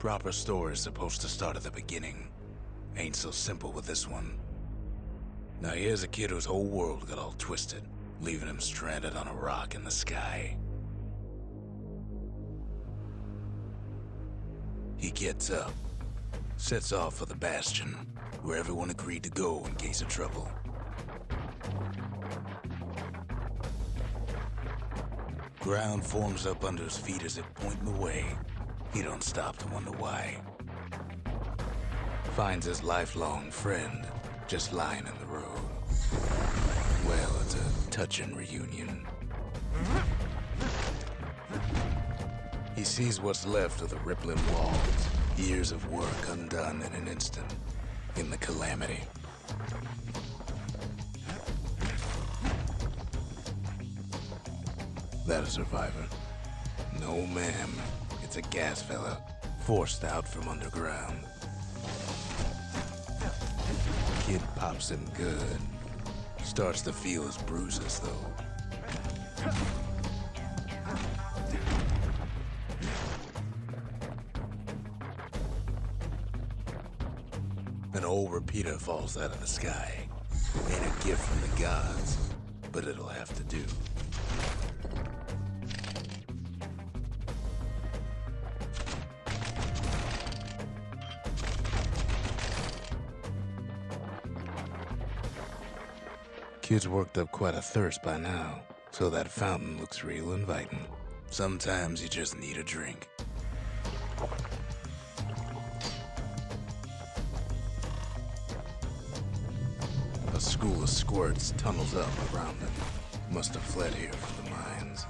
Proper story's supposed to start at the beginning. Ain't so simple with this one. Now here's a kid whose whole world got all twisted, leaving him stranded on a rock in the sky. He gets up, sets off for the Bastion, where everyone agreed to go in case of trouble. Ground forms up under his feet as it pointing away. He don't stop to wonder why. Finds his lifelong friend just lying in the road. Well, it's a touching reunion. He sees what's left of the rippling walls, years of work undone in an instant, in the Calamity. That a survivor? No, ma'am. It's a gas fella, forced out from underground. Kid pops him good. Starts to feel his bruises, though. An old repeater falls out of the sky. Ain't a gift from the gods, but it'll have to do. Kid's worked up quite a thirst by now, so that fountain looks real inviting. Sometimes you just need a drink. A school of squirts tunnels up around them. Must have fled here from the mines.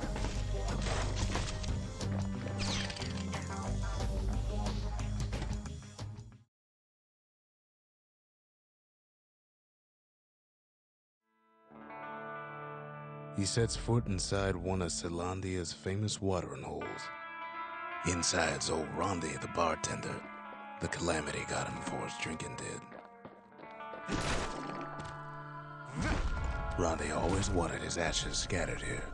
He sets foot inside one of Celandia's famous watering holes. Inside's old Rondi, the bartender. The Calamity got him before his drinking did. Rondi always wanted his ashes scattered here.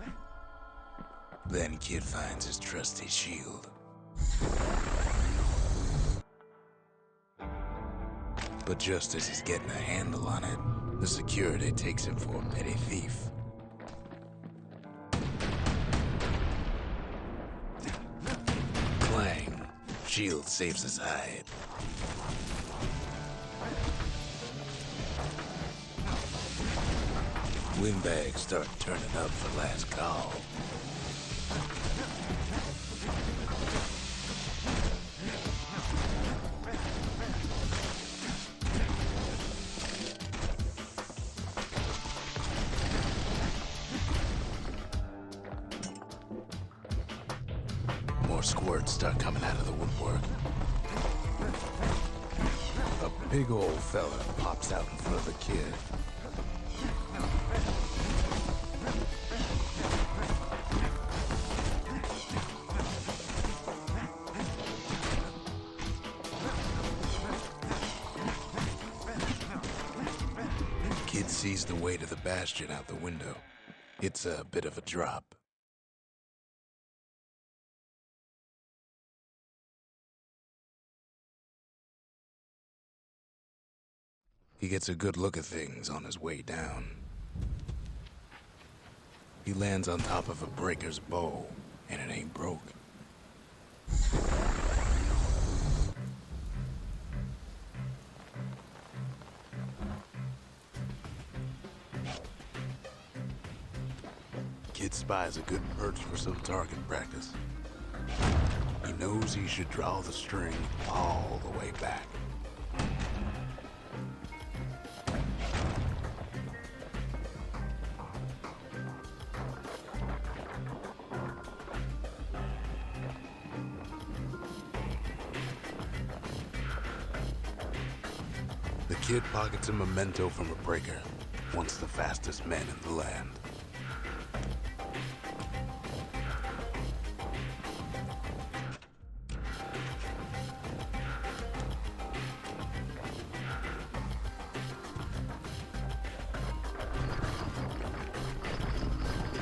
Then Kid finds his trusty shield. But just as he's getting a handle on it, the security takes him for a petty thief. Clang. Shield saves his hide. Windbags start turning up for last call. More squirts start coming out of the woodwork. A big old fella pops out in front of the kid. Kid sees the way to the Bastion out the window. It's a bit of a drop. He gets a good look at things on his way down. He lands on top of a breaker's bow, and it ain't broke. Kid spies a good perch for some target practice. He knows he should draw the string all the way back. The kid pockets a memento from a breaker, once the fastest man in the land.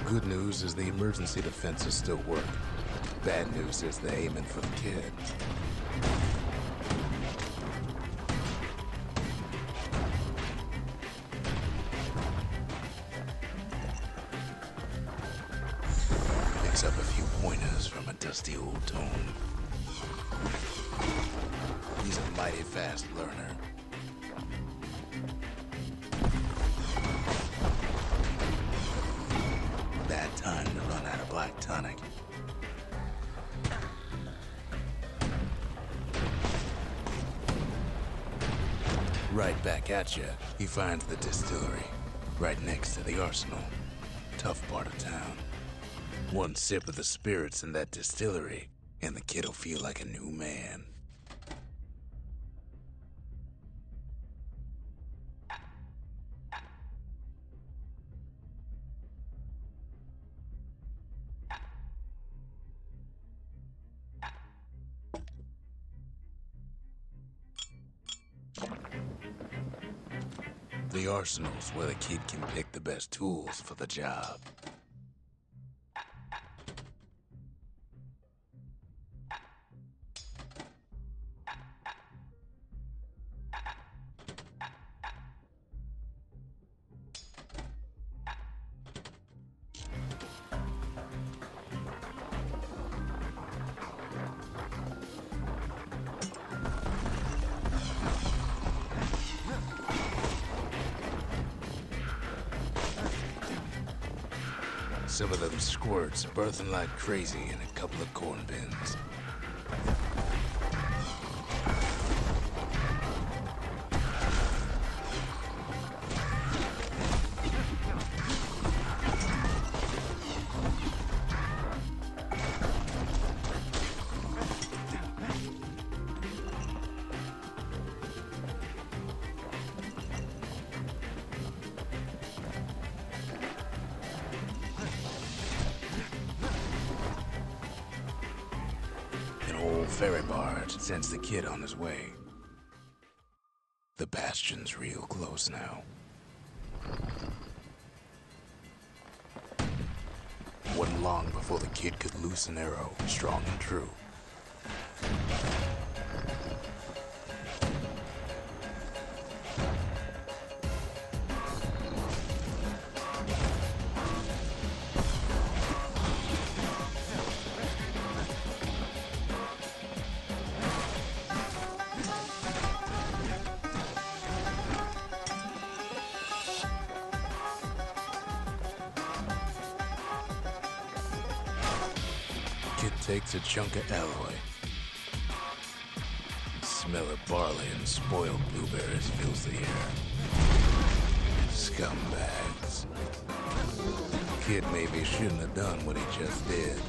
Good news is the emergency defenses still work. Bad news is they're aiming for the kid. dusty old tome. He's a mighty fast learner. Bad time to run out of black tonic. Right back at you, he finds the distillery, right next to the arsenal. Tough part of town. One sip of the spirits in that distillery, and the kid'll feel like a new man. The arsenal's where the kid can pick the best tools for the job. Some of them squirts birthing like crazy in a couple of corn bins. Ferry barge sends the kid on his way. The Bastion's real close now. Wasn't long before the kid could loose an arrow, strong and true. Kid takes a chunk of alloy. Smell of barley and spoiled blueberries fills the air. Scumbags. Kid maybe shouldn't have done what he just did.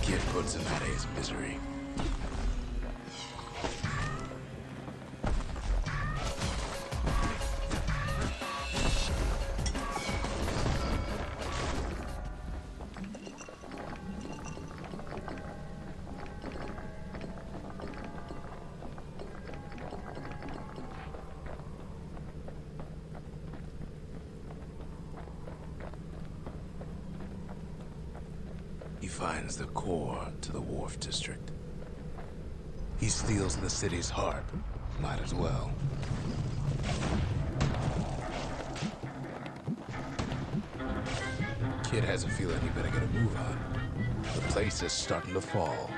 Kid puts him out of his misery. He finds the core to the wharf district. He steals the city's heart. Might as well. Kid has a feeling he better get a move on. The place is starting to fall.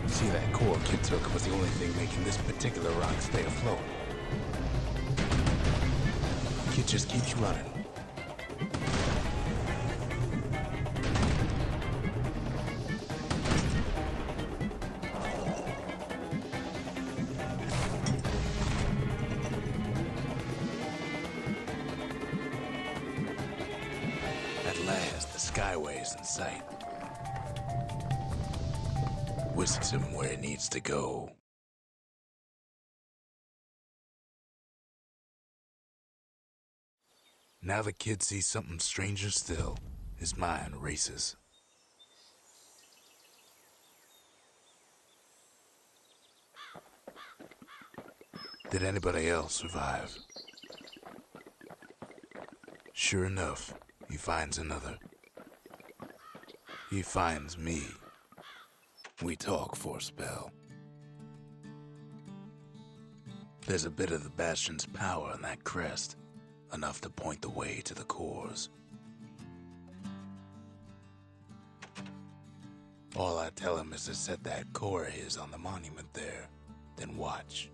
See, that core Kid took was the only thing making this particular rock stay afloat. Kid just keeps running. At last, the skyway's in sight. Whisks him where he needs to go. Now the kid sees something stranger still. His mind races. Did anybody else survive? Sure enough, he finds another. He finds me. We talk for a spell. There's a bit of the Bastion's power in that crest, enough to point the way to the cores. All I tell him is to set that core of his on the monument there, then watch.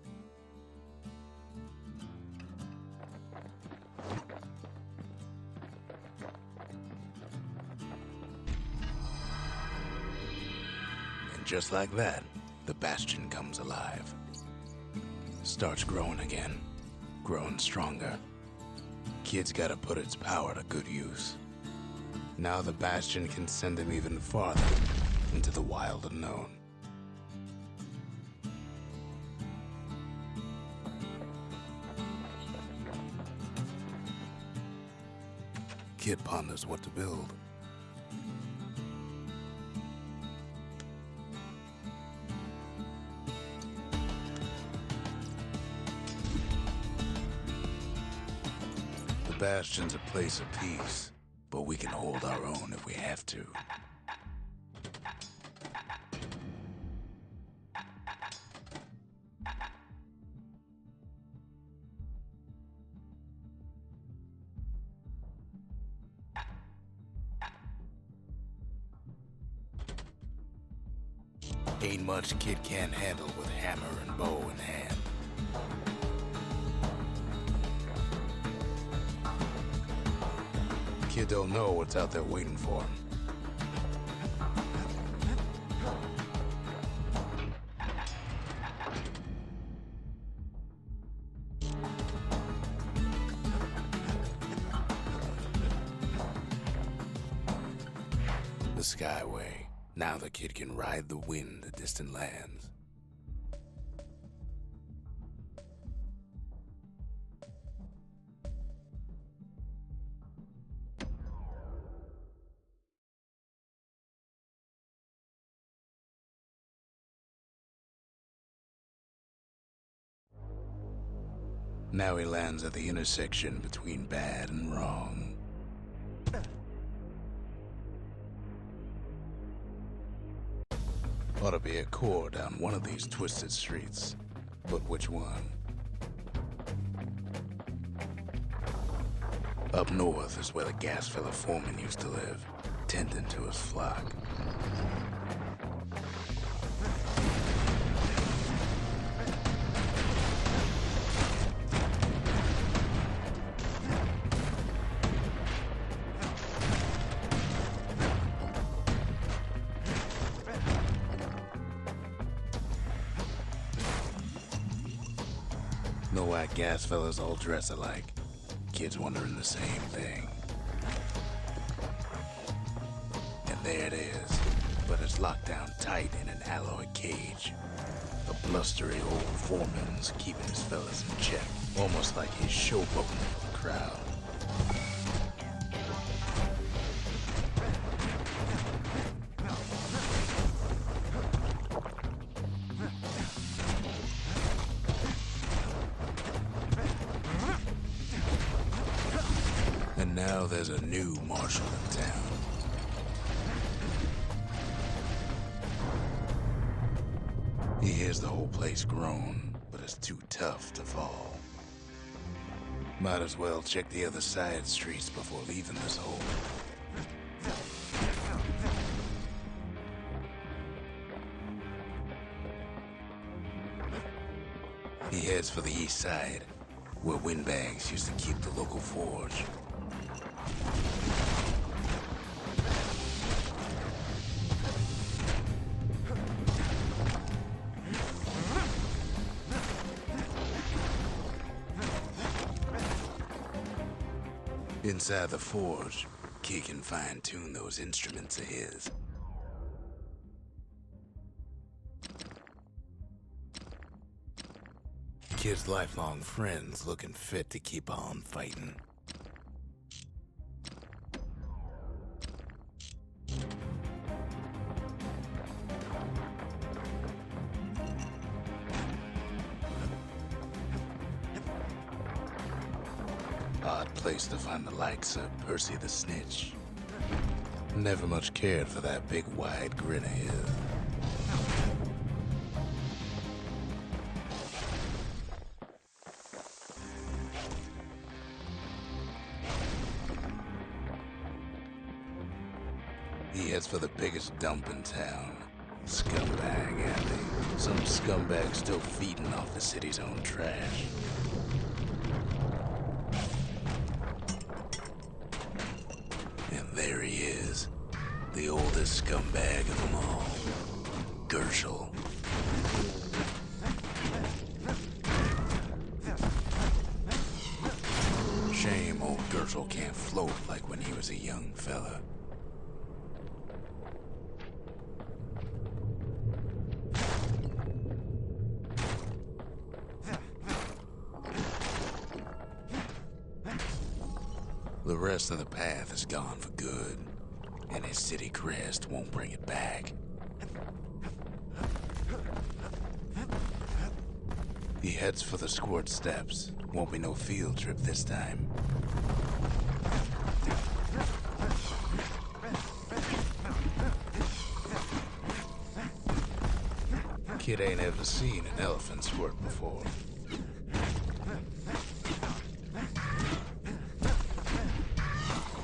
And just like that, the Bastion comes alive. Starts growing again, growing stronger. Kid's gotta put its power to good use. Now the Bastion can send him even farther into the wild unknown. Kid ponders what to build. The Bastion's a place of peace, but we can hold our own if we have to. Ain't much Kid can't handle with hammer and bow in hand. Kid don't know what's out there waiting for him. The Skyway. Now the kid can ride the wind to distant lands. Now he lands at the intersection between bad and wrong. Ought to be a core down one of these twisted streets. But which one? Up north is where the gas fella foreman used to live, tending to his flock. Know why gas fellas all dress alike? Kids wondering the same thing. And there it is, but it's locked down tight in an alloy cage. A blustery old foreman's keeping his fellas in check, almost like he's showboating for the crowd. And now there's a new marshal in town. He hears the whole place groan, but it's too tough to fall. Might as well check the other side streets before leaving this hole. He heads for the east side, where Windbags used to keep the local forge. Inside the forge, Kid can fine-tune those instruments of his. Kid's lifelong friends looking fit to keep on fighting. place to find the likes of Percy the Snitch. Never much cared for that big wide grin of his. He heads for the biggest dump in town. Scumbag alley. Some scumbag still feeding off the city's own trash. And there he is. The oldest scumbag of them all. Gershel. Shame old Gershel can't float like when he was a young fella. The rest of the path is gone for good, and his city crest won't bring it back. He heads for the Squirt Steps. Won't be no field trip this time. Kid ain't ever seen an elephant squirt before.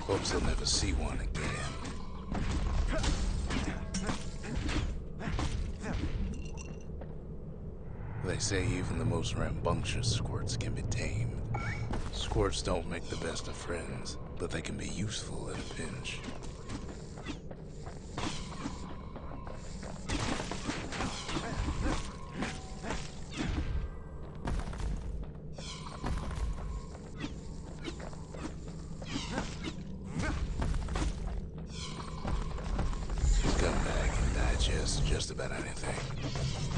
Hopes he'll never see one again. They say even the most rambunctious squirts can be tamed. Squirts don't make the best of friends, but they can be useful in a pinch. Just about anything,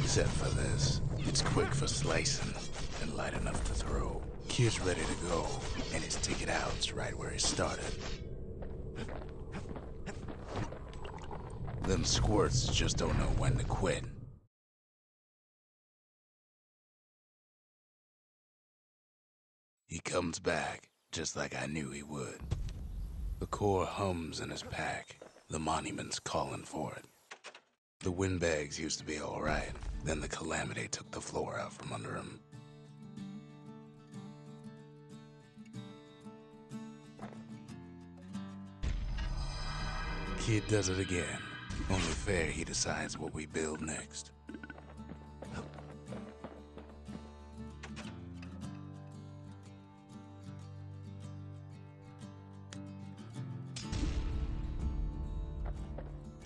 except for this. It's quick for slicing and light enough to throw. Kid's ready to go, and his ticket out's right where he started. Them squirts just don't know when to quit. He comes back, just like I knew he would. The core hums in his pack. The monument's calling for it. The windbags used to be all right. Then the Calamity took the floor out from under him. Kid does it again. Only fair he decides what we build next.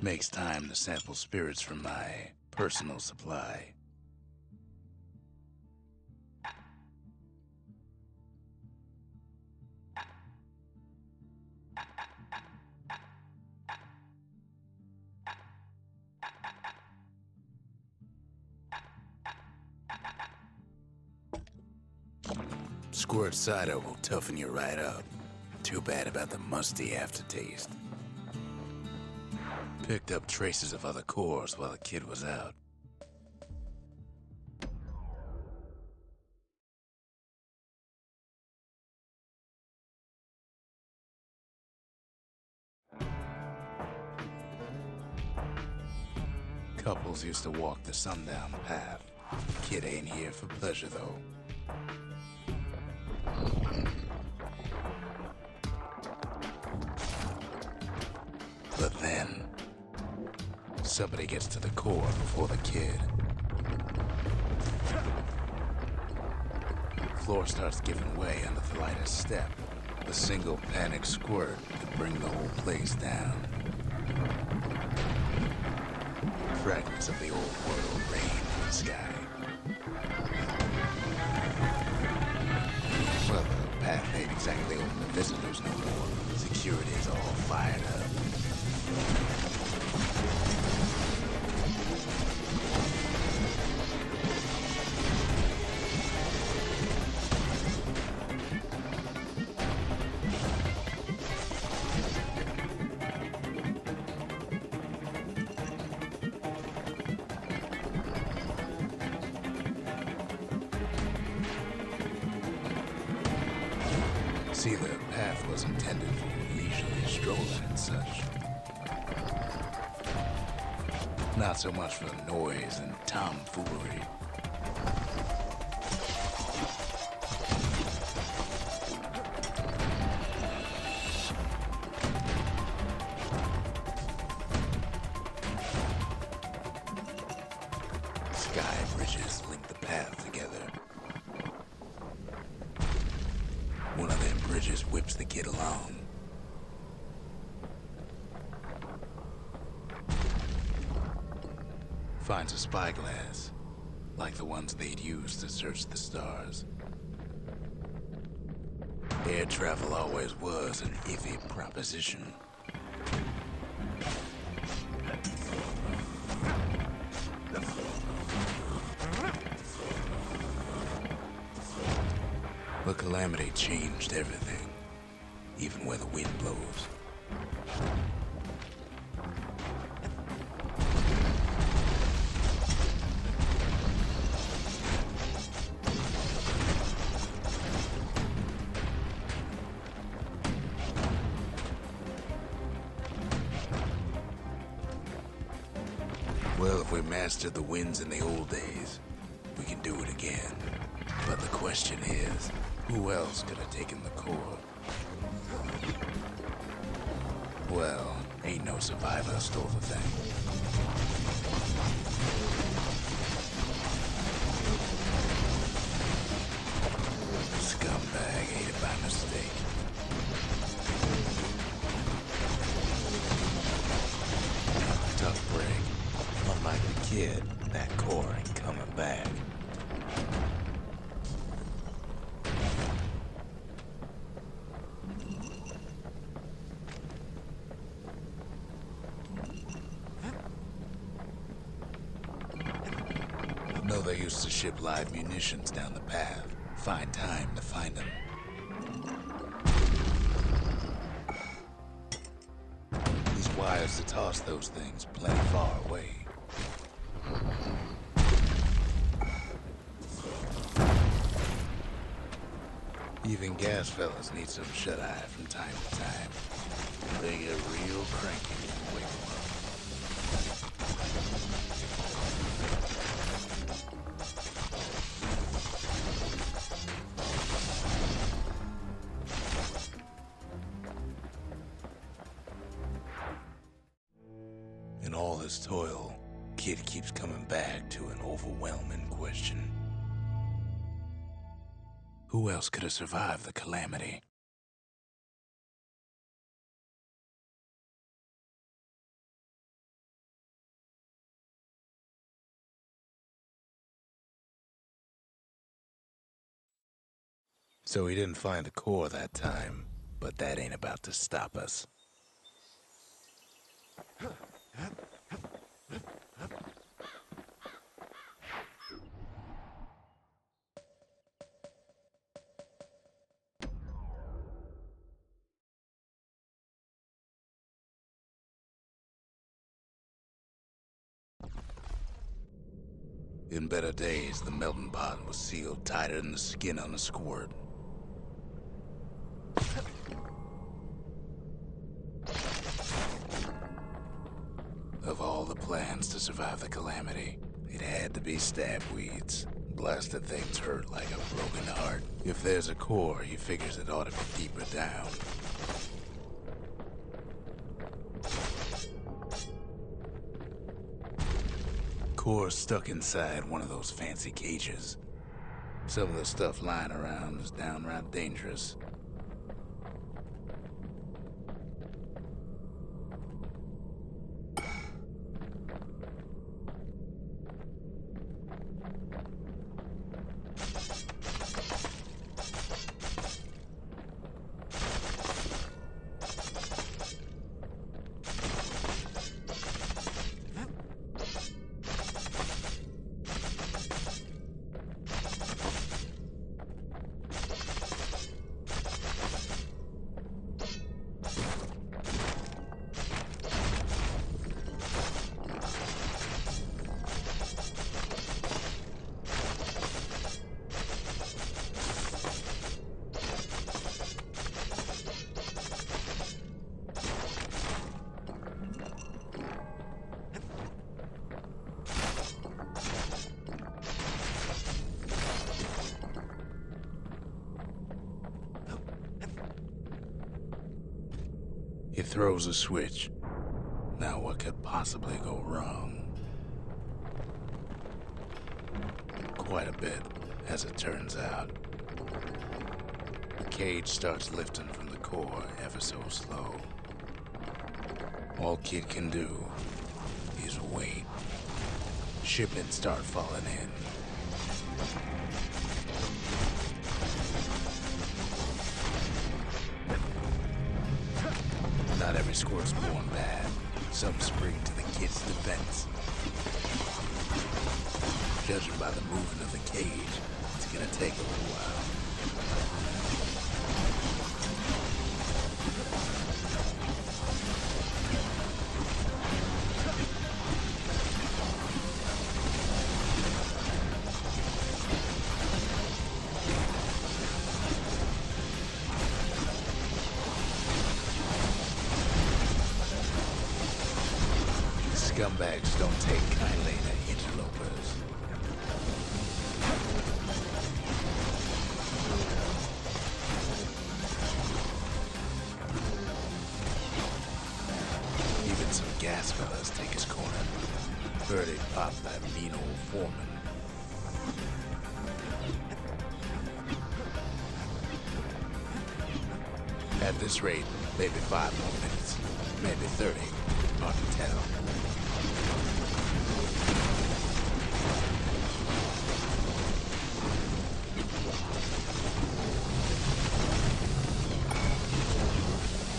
Makes time to sample spirits from my personal supply. Squirt cider will toughen you right up. Too bad about the musty aftertaste. Picked up traces of other cores while the kid was out. Couples used to walk the sundown path. Kid ain't here for pleasure, though. But then, somebody gets to the core before the kid. Floor starts giving way under the lightest step. A single panic squirt could bring the whole place down. Fragments of the old world rain in the sky. Well, the path ain't exactly open to visitors no more. Security's all fired up. See, the path was intended for leisurely strolling and such. Not so much for noise and tomfoolery. Sky bridges link the path together. One of them bridges whips the kid along. Finds a spyglass, like the ones they'd use to search the stars. Air travel always was an iffy proposition. The Calamity changed everything, even where the wind blows. Well, if we mastered the winds in the old days, we can do it again. But the question is, who else could have taken the core? Well, ain't no survivor stole the thing. Scumbag ate it by mistake. Tough break. Unlike the kid, that core ain't coming back. No, they used to ship live munitions down the path. Find time to find them. These wires to toss those things plenty far away. Even gas fellas need some shut-eye from time to time. They get real cranky when you wake them up. In all this toil, Kid keeps coming back to an overwhelming question. Who else could have survived the Calamity? So he didn't find the core that time, but that ain't about to stop us. In better days, the melting pot was sealed tighter than the skin on a squirt. Of all the plans to survive the Calamity, it had to be stabweeds. Blasted things hurt like a broken heart. If there's a core, he figures it ought to be deeper down. Core stuck inside one of those fancy cages. Some of the stuff lying around is downright dangerous. He throws a switch. Now what could possibly go wrong? Quite a bit, as it turns out. The cage starts lifting from the core ever so slow. All Kid can do is wait. Shipments start falling in. Not every squirt's born bad. Some spring to the Kid's defense. Judging by the movement of the cage, it's gonna take a little while. Scumbags don't take kindly to interlopers. Even some gas fellas take his corner. Heard he popped that mean old foreman. At this rate, maybe 5 more minutes, maybe 30, hard to tell.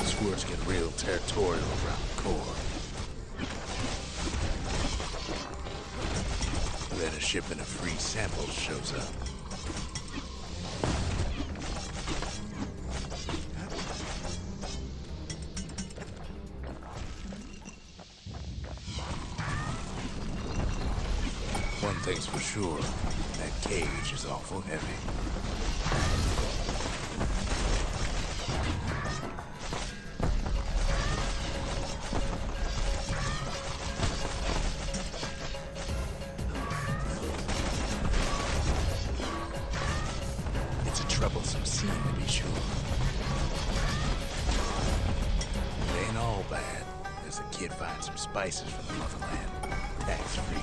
Squirts get real territorial around the core. Then a shipment of free samples shows up. One thing's for sure, that cage is awful heavy. It's a troublesome scene to be sure. It ain't all bad, as the Kid finds some spices from the motherland, tax-free.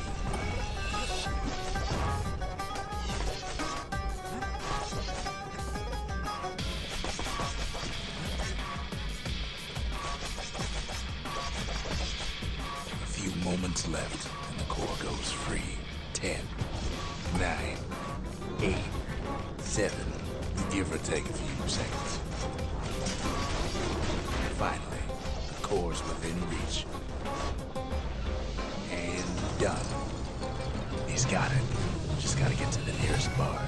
Moments left, and the core goes free. 10, 9, 8, 7, give or take a few seconds. Finally, the core's within reach. And done. He's got it. Just gotta get to the nearest barge.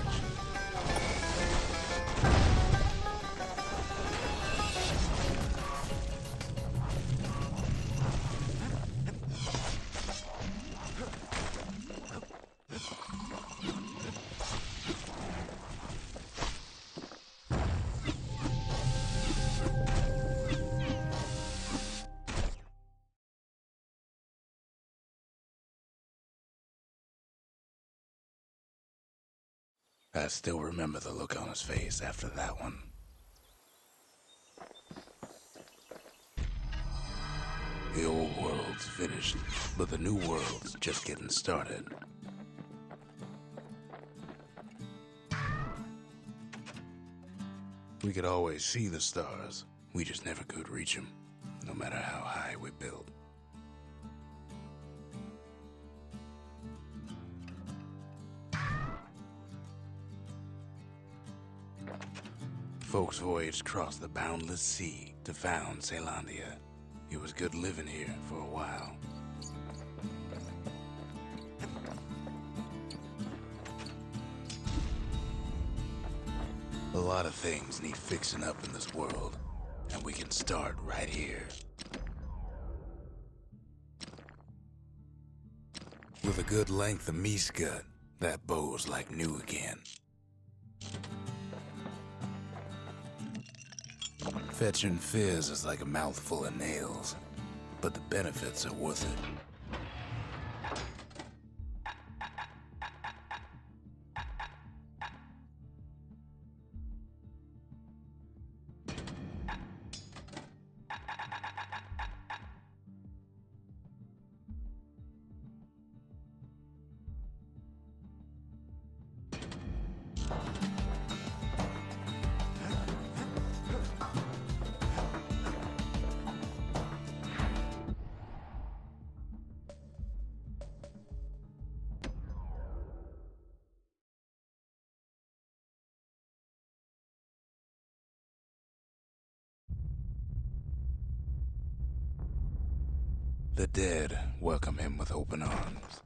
I still remember the look on his face after that one. The old world's finished, but the new world's just getting started. We could always see the stars, we just never could reach them, no matter how high we built. Folks voyaged across the boundless sea to found Caelandia. It was good living here for a while. A lot of things need fixing up in this world, and we can start right here. With a good length of meat gut, that bow's like new again. Fetching fizz is like a mouthful of nails, but the benefits are worth it. The dead welcome him with open arms.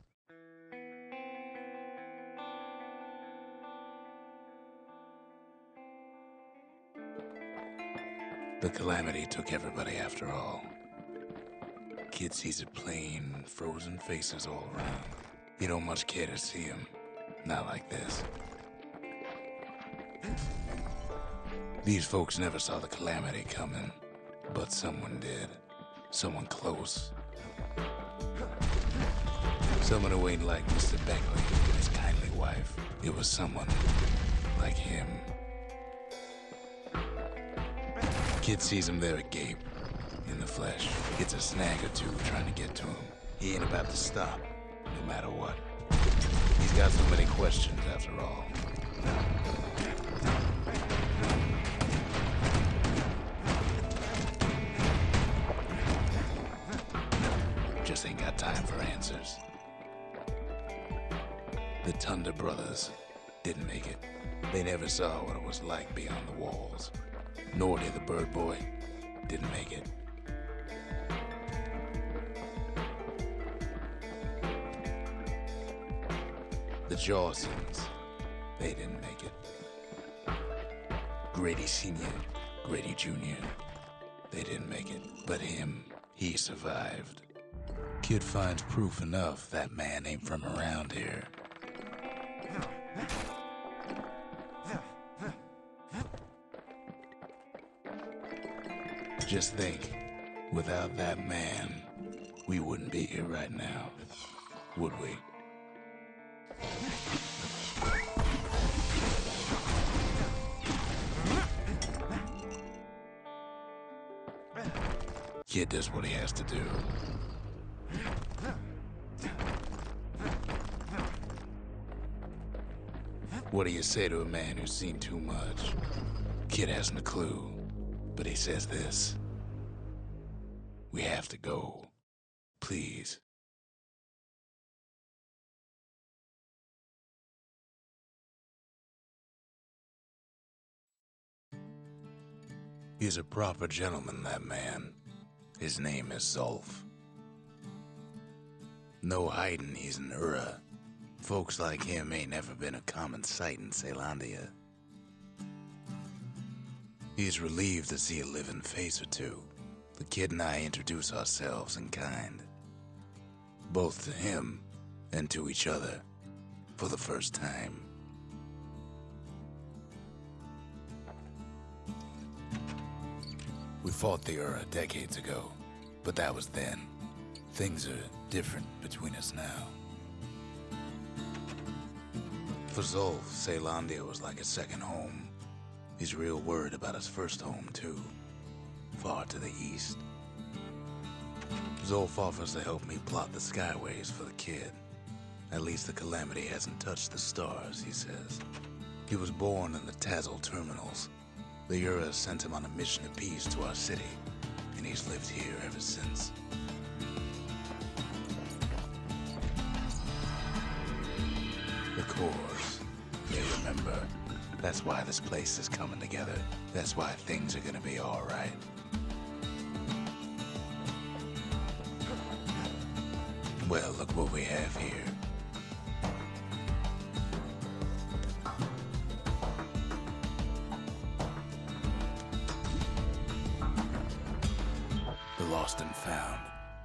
The Calamity took everybody after all. Kid sees it plain, frozen faces all around. You don't much care to see him. Not like this. These folks never saw the Calamity coming, but someone did. Someone close. Someone who ain't like Mr. Beckley and his kindly wife. It was someone like him. Kid sees him there agape, in the flesh. Gets a snag or two trying to get to him. He ain't about to stop, no matter what. He's got so many questions after all. Just ain't got time for answers. The Thunder brothers didn't make it. They never saw what it was like beyond the walls. Nor did the bird boy. Didn't make it. The Jawsons, they didn't make it. Grady Sr., Grady Jr., they didn't make it. But him, he survived. Kid finds proof enough that man ain't from around here. Just think, without that man, we wouldn't be here right now, would we? Kid does what he has to do. What do you say to a man who's seen too much? Kid hasn't a clue, but he says this. We have to go. Please. He's a proper gentleman, that man. His name is Zolf. No hiding he's an Ura. Folks like him ain't never been a common sight in Caelandia. He's relieved to see a living face or two. The kid and I introduce ourselves in kind. Both to him and to each other for the first time. We fought the Ura decades ago, but that was then. Things are different between us now. For Zolf, Caelandia was like a second home. He's real worried about his first home, too. Far to the east. Zolf offers to help me plot the skyways for the kid. At least the Calamity hasn't touched the stars, he says. He was born in the Tazzle terminals. The Ura sent him on a mission of peace to our city, and he's lived here ever since. The cores, they remember. That's why this place is coming together. That's why things are gonna be all right. Well, look what we have here. The lost and found.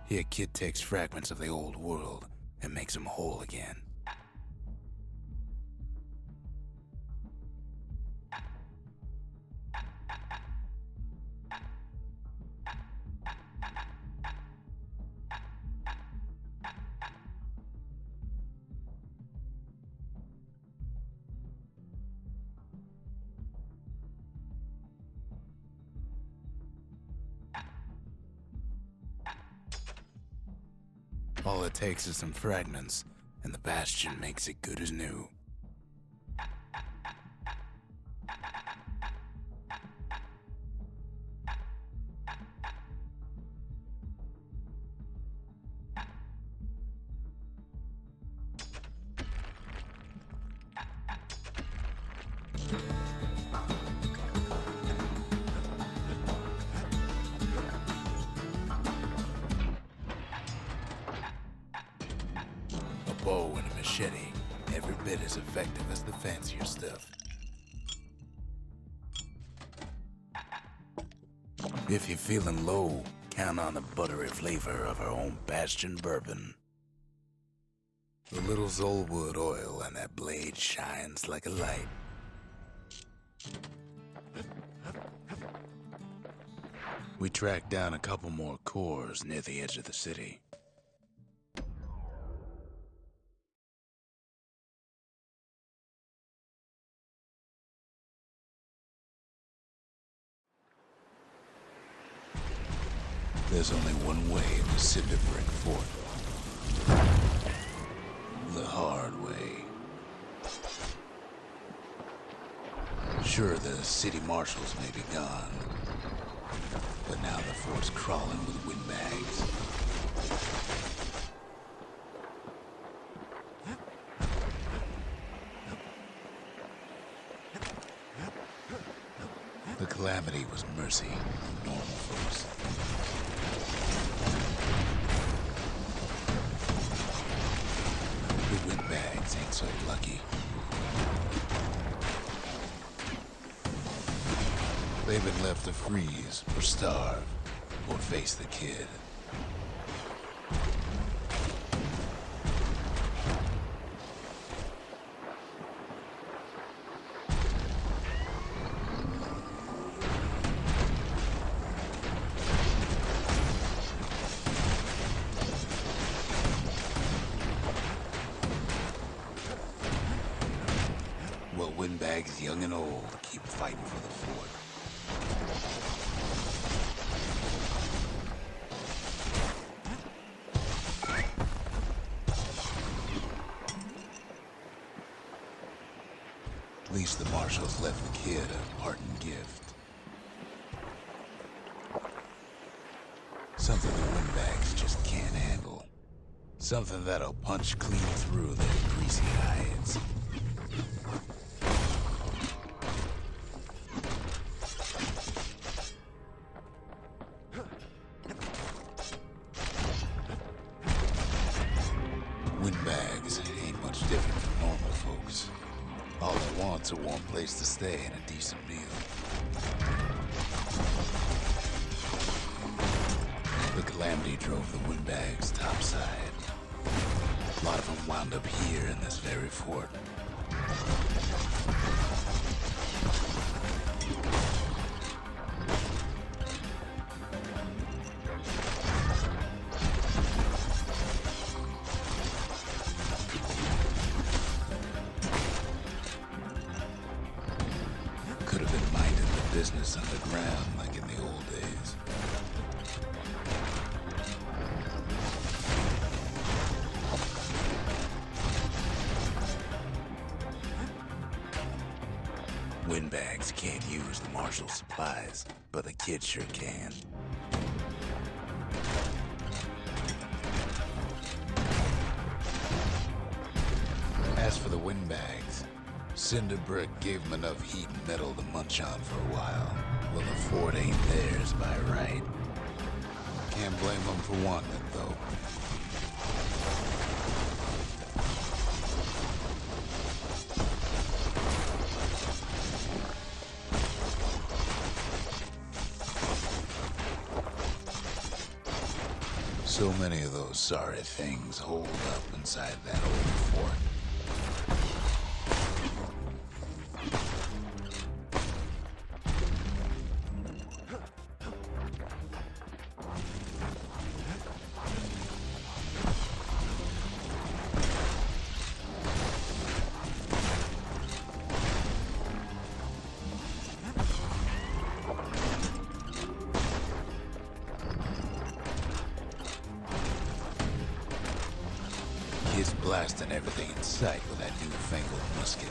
Here, kid takes fragments of the old world and makes them whole again. All it takes is some fragments, and the Bastion makes it good as new. bow and a machete, every bit as effective as the fancier stuff. If you're feeling low, count on the buttery flavor of our own Bastion bourbon. The little Zolwood oil and that blade shines like a light. We tracked down a couple more cores near the edge of the city. There's only one way to Cinder Brick Fort. The hard way. Sure, the city marshals may be gone, but now the fort's crawling with windbags. The Calamity was mercy on normal folks. The windbags ain't so lucky. They've been left to freeze or starve or face the kid. Well, windbags young and old keep fighting for the fort. At least the marshals left the kid a parting gift. Something the windbags just can't handle. Something that'll punch clean through their greasy hides. Windbags ain't much different from normal folks. All they want's a warm place to stay and a decent meal. The Calamity drove the windbags topside. A lot of them wound up here in this very fort. Could have been minding the business underground like in the old days. Windbags can't use the marshal's supplies, but the kid sure can. As for the windbags, Cinder Brick gave them enough heat and metal to munch on for a while. Well, the fort ain't theirs by right. Can't blame them for wanting it, though. So many of those sorry things holed up inside that old fort. Kids blasting everything in sight with that newfangled musket.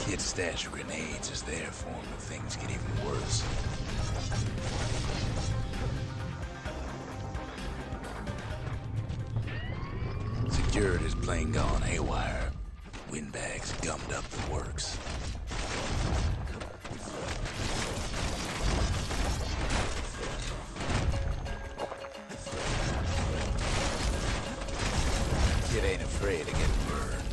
Kids stash grenades is there for them if things get even worse. Security's plain gone haywire. Windbags gummed up the works. afraid of getting burned.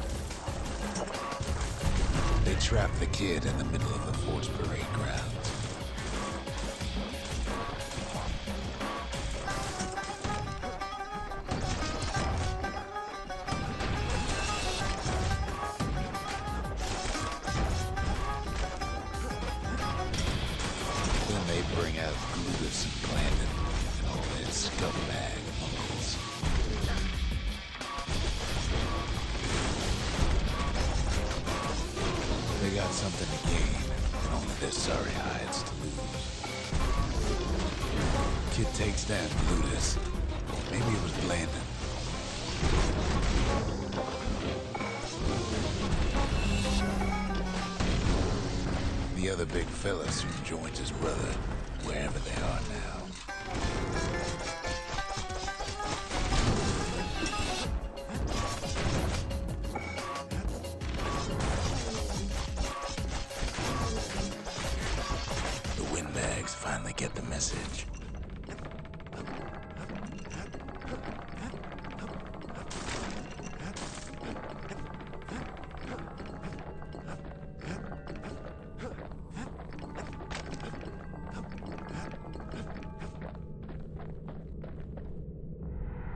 They trapped the kid in the middle of the fort's parade grounds. Then they bring out Glutus and Blandon and all that scumbag uncles. They got something to gain, and only their sorry hides to lose. Kid takes down Glutus. Maybe it was Blandon. The other big fella soon joins his brother, wherever they are now. The Windbags finally get the message.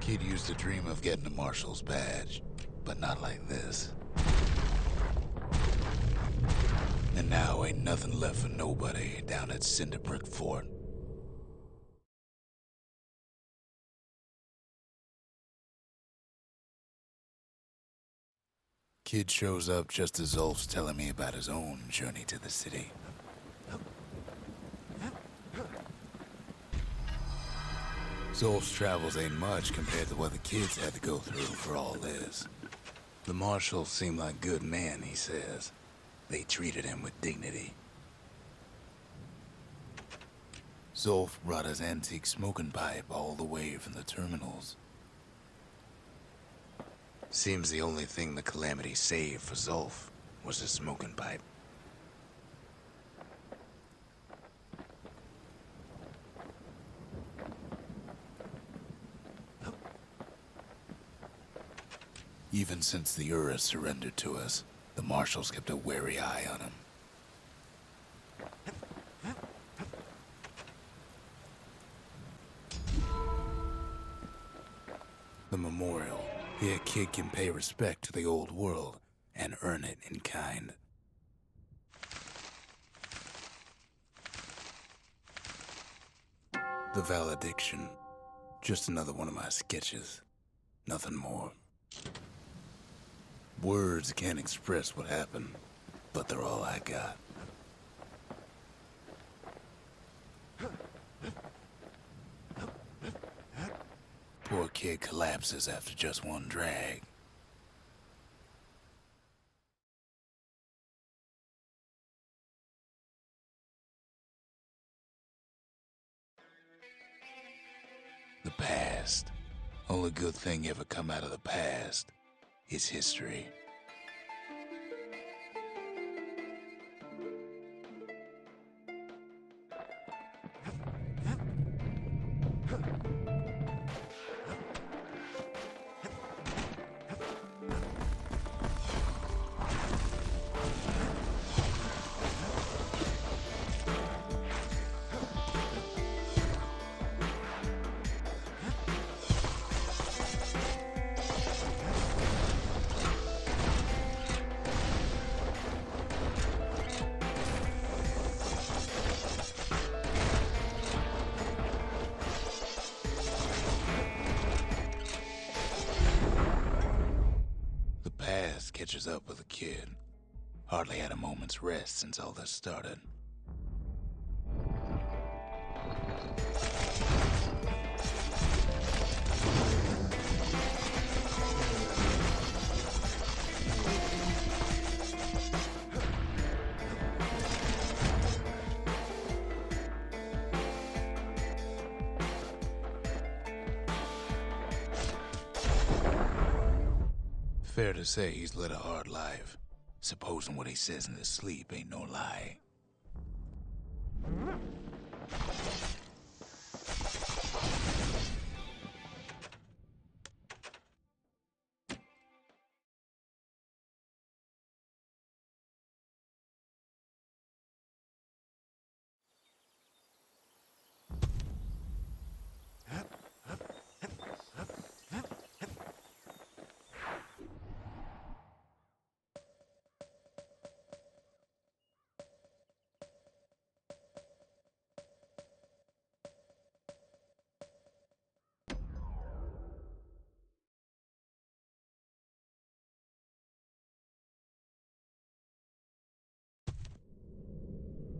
Kid used to dream of getting a marshal's badge, but not like this. And now ain't nothing left for nobody down at Cinderbrick Fort. Kid shows up just as Zulf's telling me about his own journey to the city. Zulf's travels ain't much compared to what the kids had to go through for all this. The marshals seem like good men, he says. They treated him with dignity. Zulf brought his antique smoking pipe all the way from the terminals. Seems the only thing the Calamity saved for Zulf was his smoking pipe. Even since the Ura surrendered to us, the marshals kept a wary eye on him. The memorial. Here, kid can pay respect to the old world and earn it in kind. The valediction. Just another one of my sketches. Nothing more. Words can't express what happened, but they're all I got. Poor kid collapses after just one drag. The past. Only good thing ever come out of the past is history. Catches up with a kid. Hardly had a moment's rest since all this started. Fair to say he's led a hard life, supposing what he says in his sleep ain't no lie.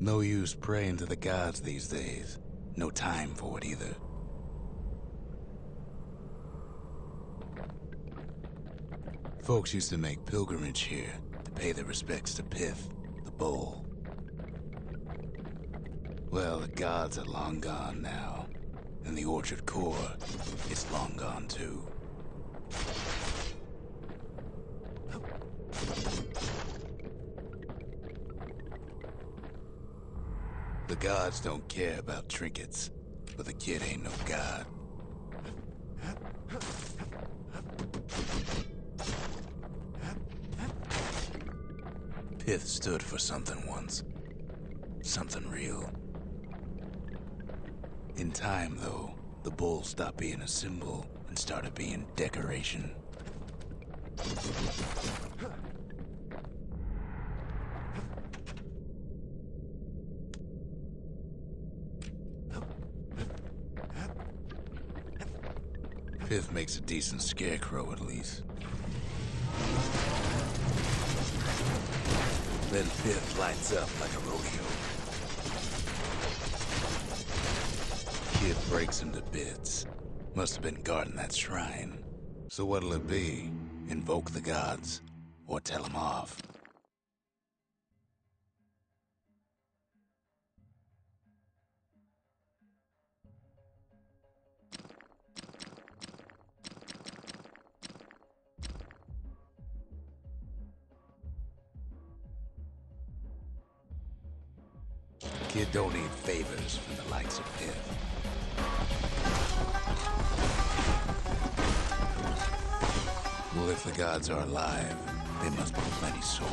No use praying to the gods these days. No time for it either. Folks used to make pilgrimage here to pay their respects to Pith, the bull. Well, the gods are long gone now, and the orchard core is long gone too. The gods don't care about trinkets, but the kid ain't no god. Pith stood for something once. Something real. In time, though, the bull stopped being a symbol and started being decoration. Pith makes a decent scarecrow, at least. Then Pith lights up like a rodeo. Kid breaks him to bits. Must have been guarding that shrine. So what'll it be? Invoke the gods, or tell them off? Kid don't need favors from the likes of Pith. Well, if the gods are alive, they must be plenty sore.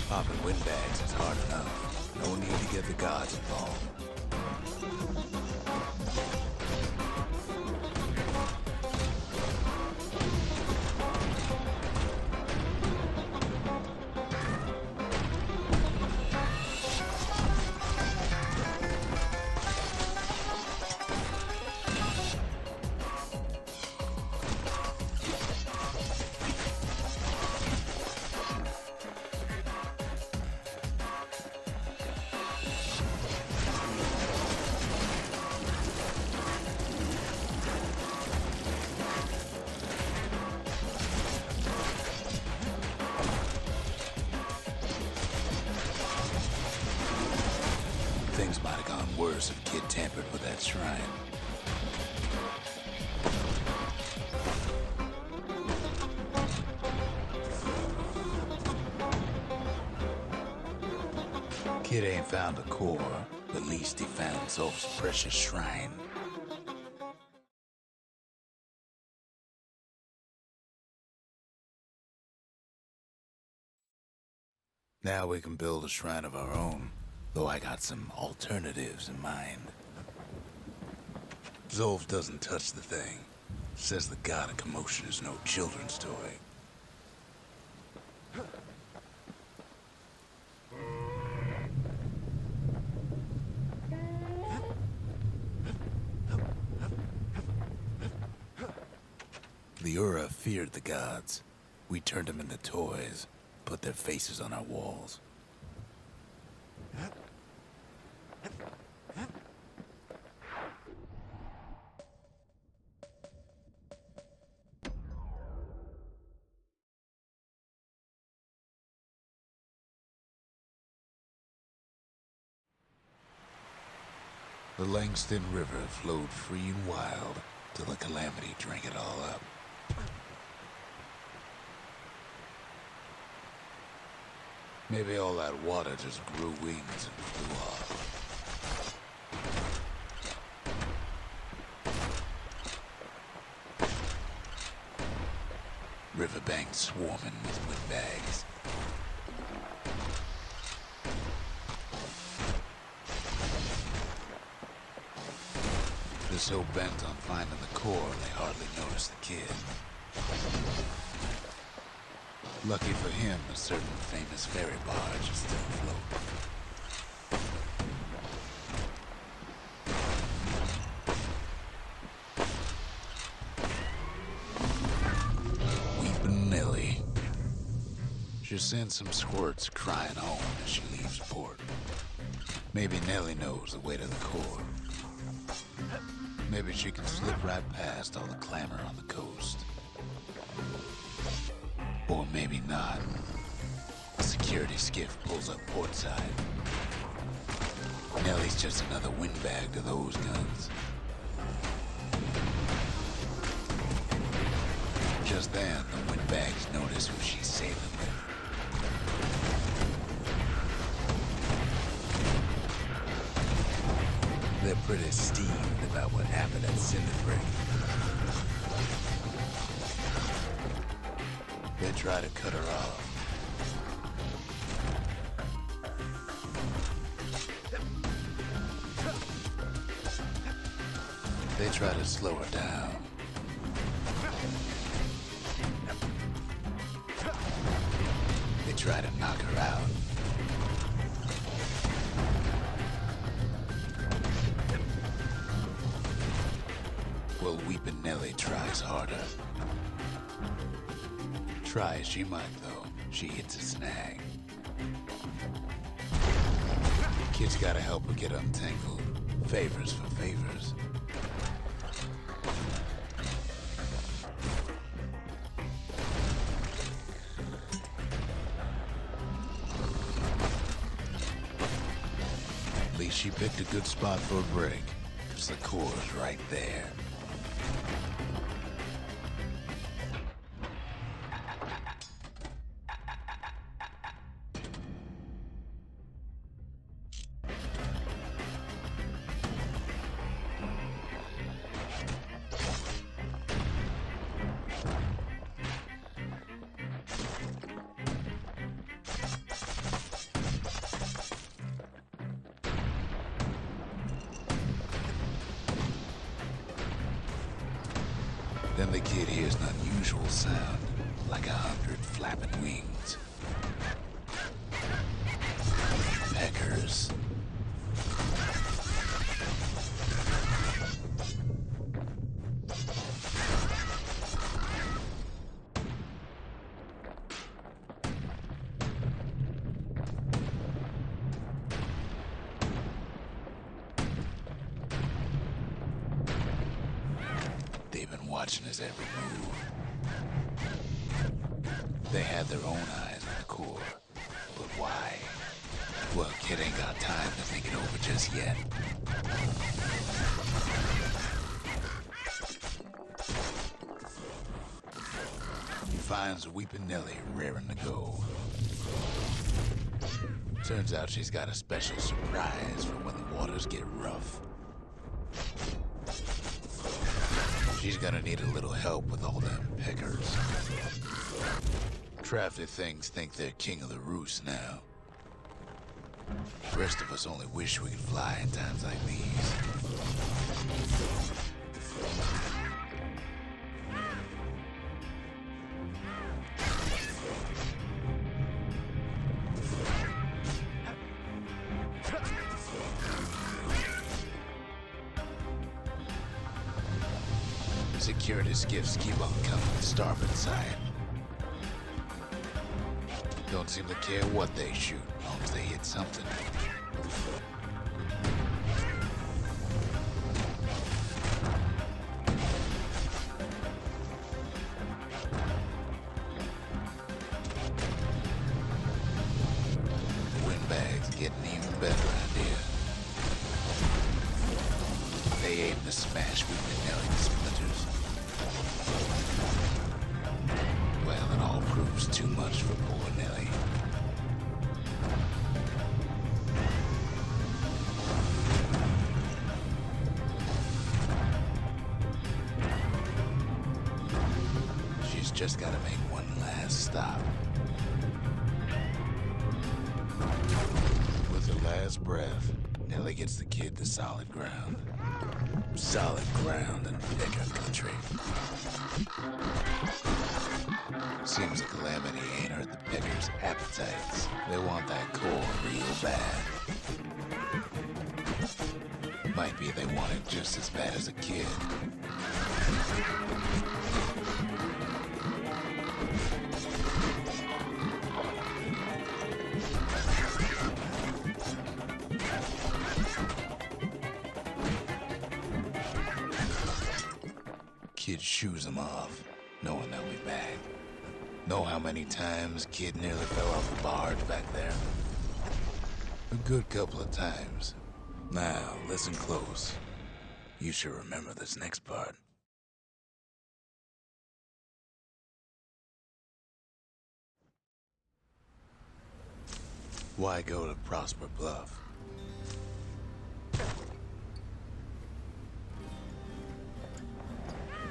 Popping windbags is hard enough. No need to get the gods involved. Things might have gone worse if Kid tampered with that shrine. Kid ain't found a core, but at least he found Zolf's precious shrine. Now we can build a shrine of our own. Though I got some alternatives in mind. Zolf doesn't touch the thing. Says the god of commotion is no children's toy. The Ura feared the gods. We turned them into toys, put their faces on our walls. The Langston River flowed free and wild till the Calamity drank it all up. Maybe all that water just grew wings and flew off. Riverbanks swarming with windbags. They're so bent on finding the core, they hardly notice the kid. Lucky for him, a certain famous ferry barge is still afloat. She sends some squirts crying home as she leaves port. Maybe Nellie knows the way to the core. Maybe she can slip right past all the clamor on the coast. Or maybe not. A security skiff pulls up portside. Nellie's just another windbag to those guns. Just then, the windbags notice who she's sailing with. They're pretty steamed about what happened at Cinderbreak. They try to cut her off. They try to slow her down. They try to knock her out. Well, Weepin' Nellie tries harder. Try as she might, though, she hits a snag. Kid's gotta help her get untangled. Favors for favors. At least she picked a good spot for a break, 'cause the core's right there. Then the kid hears an unusual sound, like 100 flapping wings. Peckers. They've been watching his every move. They had their own eyes on the core. But why? Well, kid ain't got time to think it over just yet. He finds Weepin' Nellie raring to go. Turns out she's got a special surprise for when the waters get rough. She's gonna need a little help with all them peckers. Crafty things think they're king of the roost now. The rest of us only wish we could fly in times like these. Security skiffs keep on coming to starboard side. Don't seem to care what they shoot, as long as they hit something. The windbags getting even better idea. They aim to smash Weepin' Nellie to splinters. Well, it all proves too much for poor Nellie. She's just gotta make one last stop. With her last breath, Nellie gets the kid to solid ground. Solid ground in Pecker country. Seems the Calamity ain't hurt the Peckers' appetites. They want that core real bad. Might be they want it just as bad as a kid. Kid shoos him off, knowing they'll be back. Know how many times Kid nearly fell off the barge back there? A good couple of times. Now, listen close. You should remember this next part. Why go to Prosper Bluff?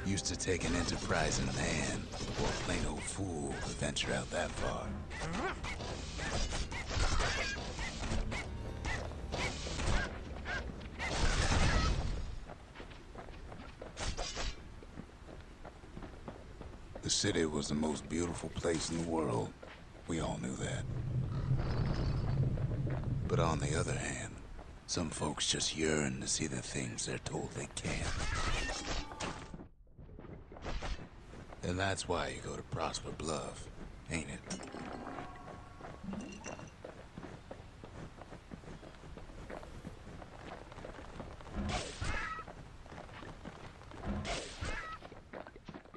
Used to take an enterprising man or a plain old fool to venture out that far. The city was the most beautiful place in the world. We all knew that. But on the other hand, some folks just yearn to see the things they're told they can't. And that's why you go to Prosper Bluff, ain't it?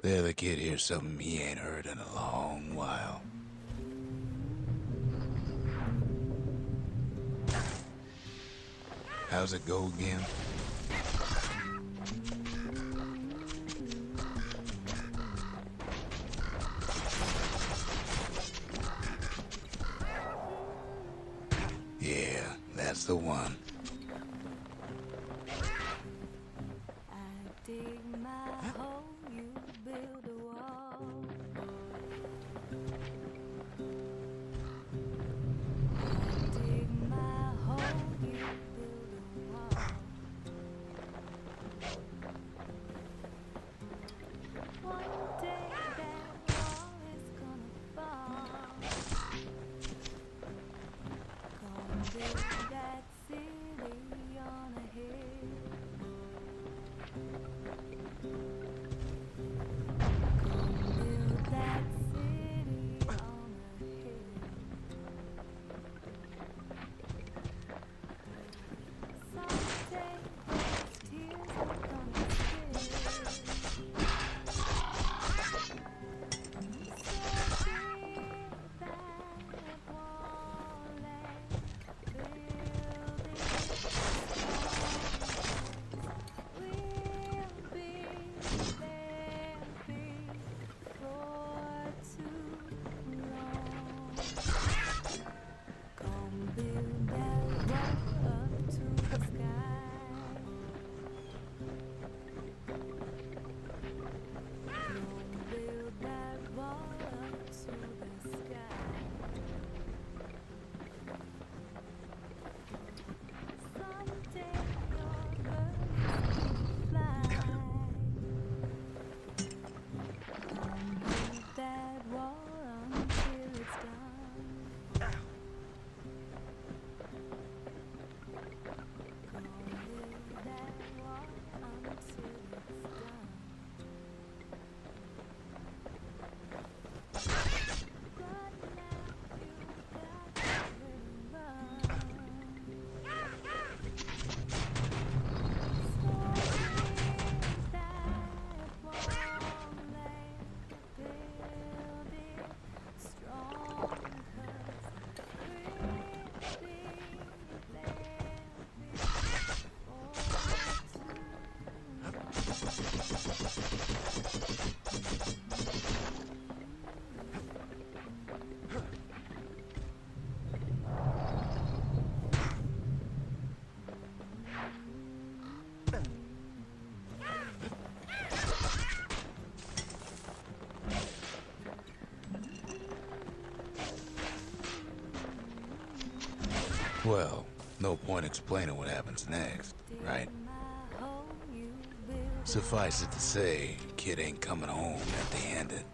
There the kid hears something he ain't heard in a long while. How's it go again? Yeah, that's the one. Well, no point explaining what happens next, right? Suffice it to say, kid ain't coming home empty-handed.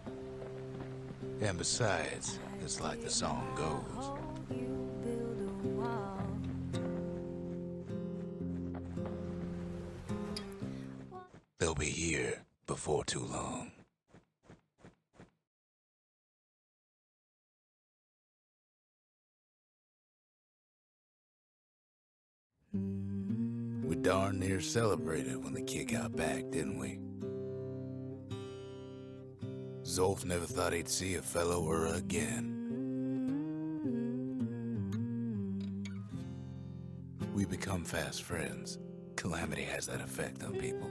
And besides, it's like the song goes. They'll be here before too long. We darn near celebrated when the kid got back, didn't we? Zolf never thought he'd see a fellow Ura again. We become fast friends. Calamity has that effect on people.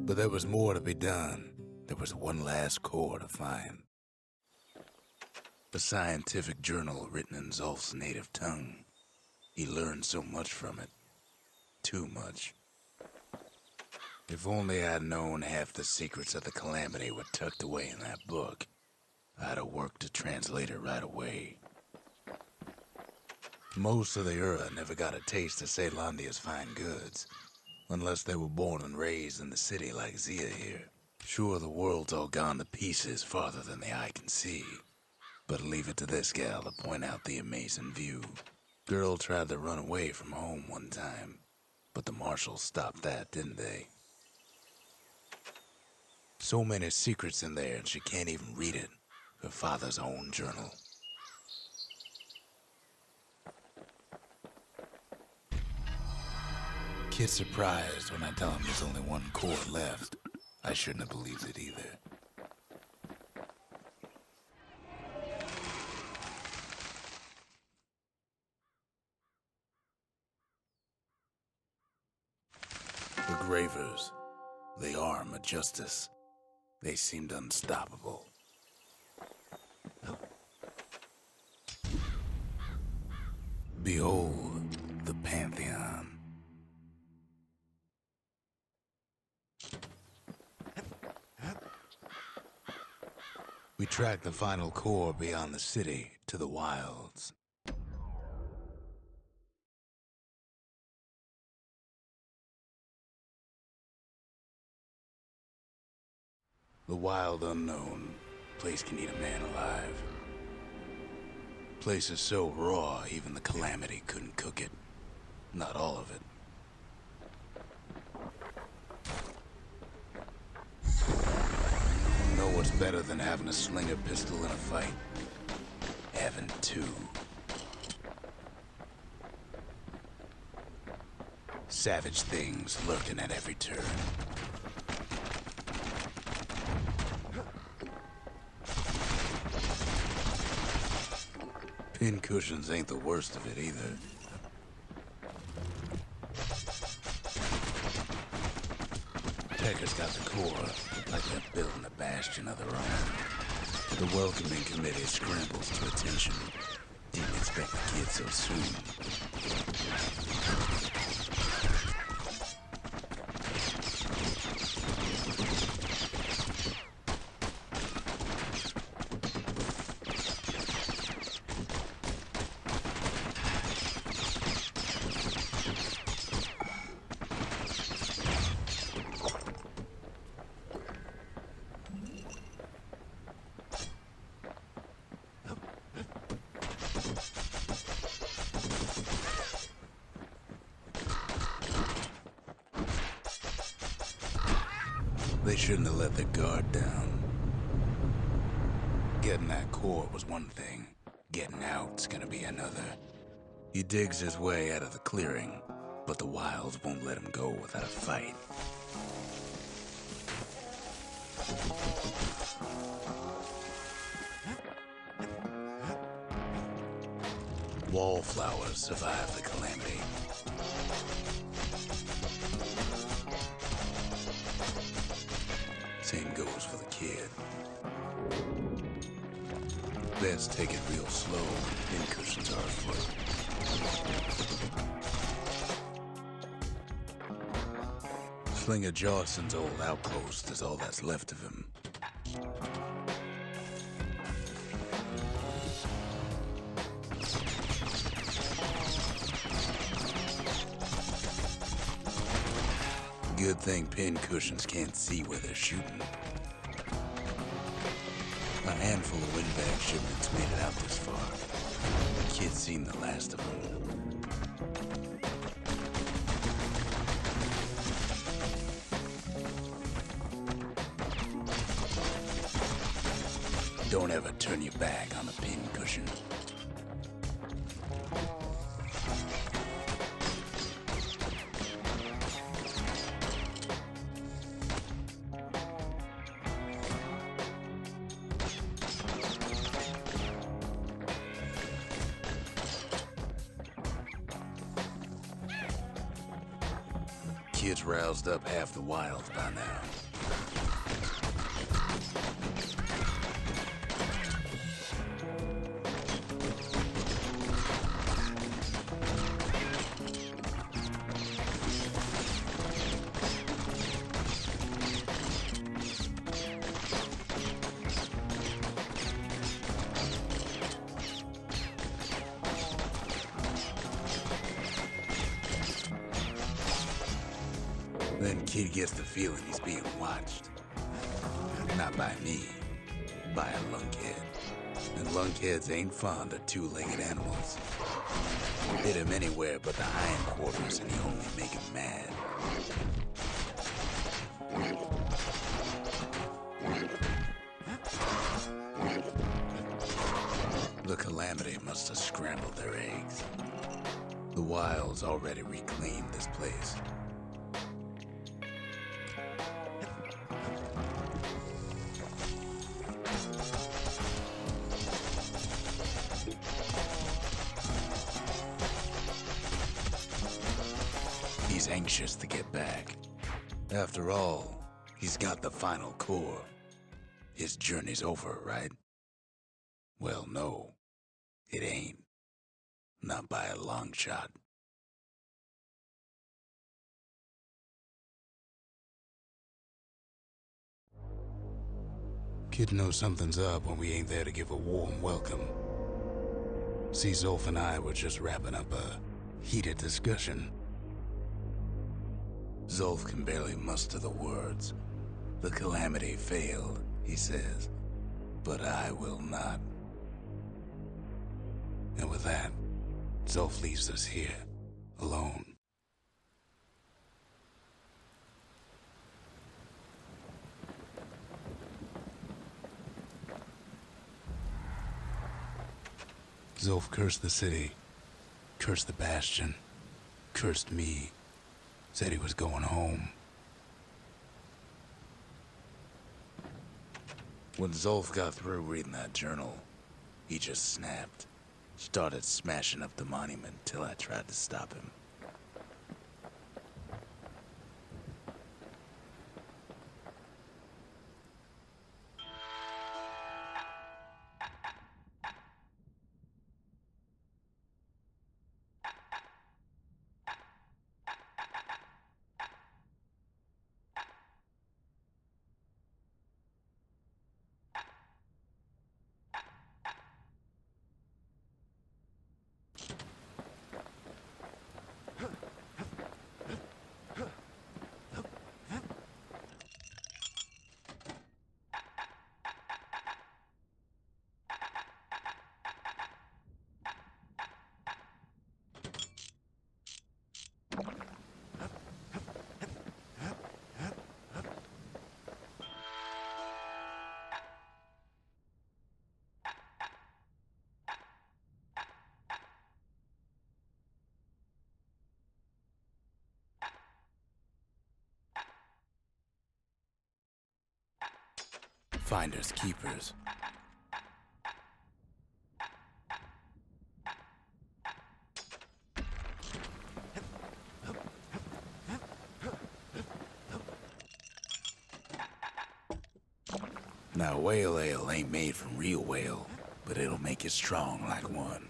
But there was more to be done. There was one last core to find. A scientific journal written in Zolf's native tongue. He learned so much from it. Too much. If only I'd known half the secrets of the Calamity were tucked away in that book, I'd have worked to translate it right away. Most of the Ura never got a taste of Caelandia's fine goods, unless they were born and raised in the city like Zia here. Sure, the world's all gone to pieces farther than the eye can see, but leave it to this gal to point out the amazing view. Girl tried to run away from home one time, but the marshals stopped that, didn't they? So many secrets in there and she can't even read it. Her father's own journal. Kid's surprised when I tell him there's only one core left. I shouldn't have believed it either. The Gravers. The arm of justice. They seemed unstoppable. Behold, the Pantheon. We tracked the final core beyond the city to the wilds. The wild unknown. Place can eat a man alive. Place is so raw, even the Calamity couldn't cook it. Not all of it. You know what's better than having a slinger pistol in a fight? Having two. Savage things lurking at every turn. Pincushions ain't the worst of it either. Pecker's got the core, like they're building a bastion of their own. The welcoming committee scrambles to attention. Didn't expect the kid so soon. They shouldn't have let their guard down. Getting that core was one thing. Getting out's gonna be another. He digs his way out of the clearing, but the wilds won't let him go without a fight. Wallflowers survive the Calamity. Same goes for the kid. Best take it real slow. Pincushions are afoot. Slinger Jawson's old outpost is all that's left of him. Good thing pincushions can't see where they're shooting. A handful of windbag shipments made it out this far. The kid's seen the last of them. Don't ever turn your back on a pincushion. kid's roused up half the wilds by now. Then kid gets the feeling he's being watched. Not by me, by a lunkhead. And lunkheads ain't fond of two-legged animals. Hit him anywhere but the hindquarters and he only make him mad. The Calamity must have scrambled their eggs. The wilds already reclaimed this place. He's anxious to get back. After all, he's got the final core. His journey's over, right? Well, no, it ain't. Not by a long shot. Kid knows something's up when we ain't there to give a warm welcome. See, Zolf and I were just wrapping up a heated discussion. Zolf can barely muster the words. The Calamity failed, he says, but I will not. And with that, Zolf leaves us here, alone. Zolf cursed the city, cursed the Bastion, cursed me, said he was going home. When Zolf got through reading that journal, he just snapped. Started smashing up the monument till I tried to stop him. Finders keepers. Now, whale ale ain't made from real whale, but it'll make you strong like one.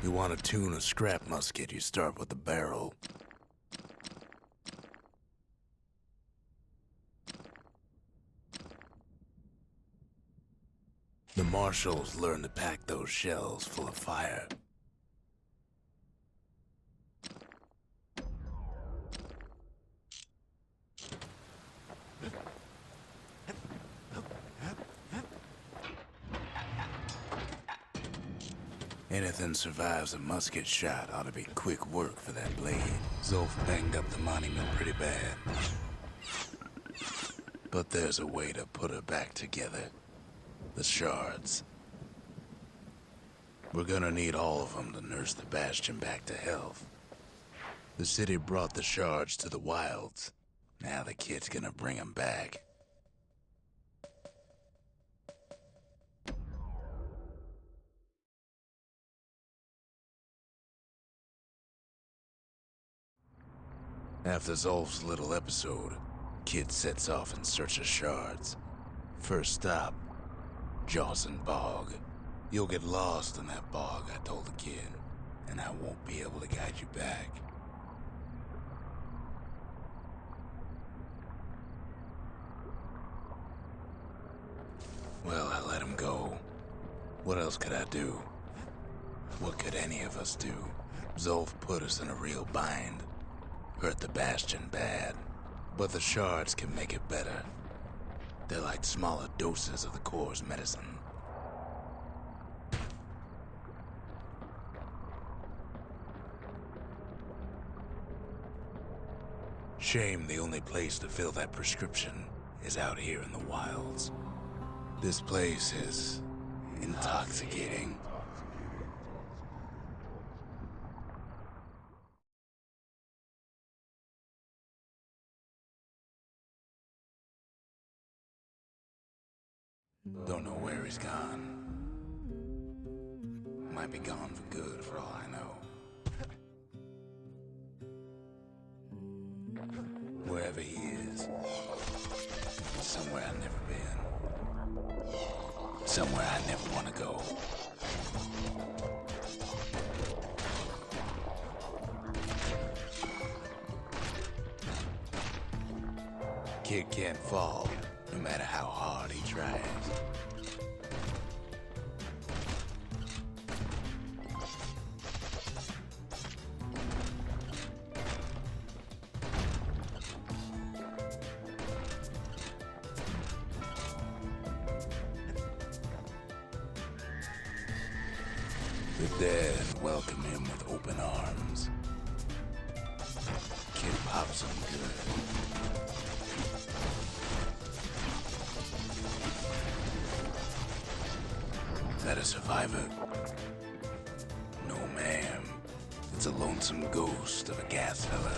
You want to tune a scrap musket, you start with the barrel. The marshals learn to pack those shells full of fire. Anything survives a musket shot ought to be quick work for that blade. Zolf banged up the monument pretty bad. But there's a way to put her back together. The shards. We're gonna need all of them to nurse the Bastion back to health. The city brought the shards to the wilds. Now the kid's gonna bring them back. After Zolf's little episode, Kid sets off in search of shards. First stop, Jawson Bog. You'll get lost in that bog, I told the kid, and I won't be able to guide you back. Well, I let him go. What else could I do? What could any of us do? Zolf put us in a real bind. Hurt the Bastion bad. But the shards can make it better. They're like smaller doses of the core's medicine. Shame the only place to fill that prescription is out here in the wilds. This place is intoxicating. Don't know where he's gone. Might be gone for good for all I know. Wherever he is, somewhere I've never been. Somewhere I never want to go. Kid can't fall, no matter how hard he tries. The dead welcome him with open arms. Kid pops him good. Is that a survivor? No, ma'am. It's a lonesome ghost of a gas fella.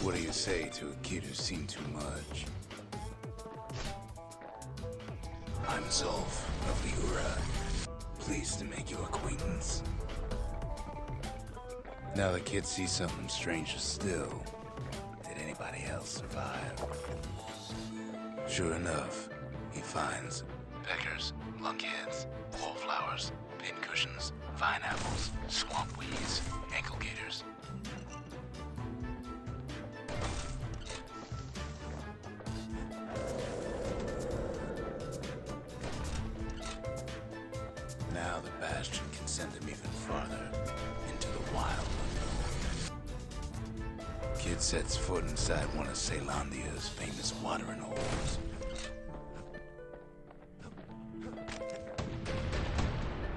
What do you say to a kid who's seen too much? I'm Zolf of Liura. Pleased to make your acquaintance. Now the kid sees something stranger still. Did anybody else survive? Sure enough, he finds peckers, lunkheads, wallflowers, pincushions, vine apples, swamp weeds, ankle gators. Now the Bastion can send him even farther into the wild unknown. Kid sets foot inside one of Caelandia's famous watering holes.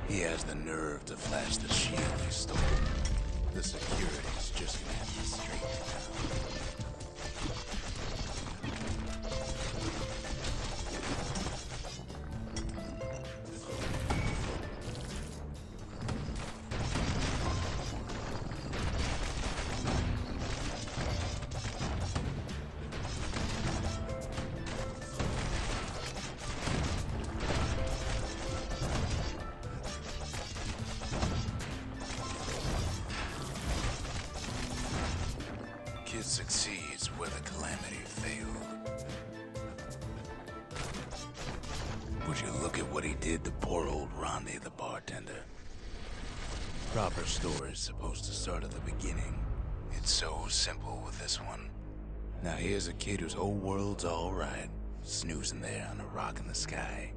He has the nerve to flash the shield he stole. The security's just gonna have to straighten him out. Kid succeeds where the Calamity failed. Would you look at what he did to poor old Rondi the bartender? Proper story's supposed to start at the beginning. It's so simple with this one. Now here's a kid whose whole world's alright, snoozing there on a rock in the sky.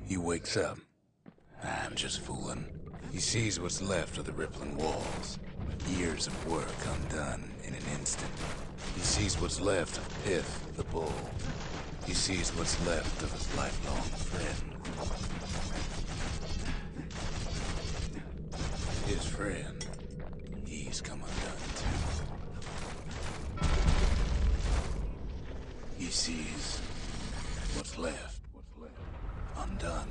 He wakes up. I'm just fooling. He sees what's left of the rippling walls. Years of work undone in an instant. He sees what's left of Piff, the bull. He sees what's left of his lifelong friend. His friend, he's come undone too. He sees what's left undone.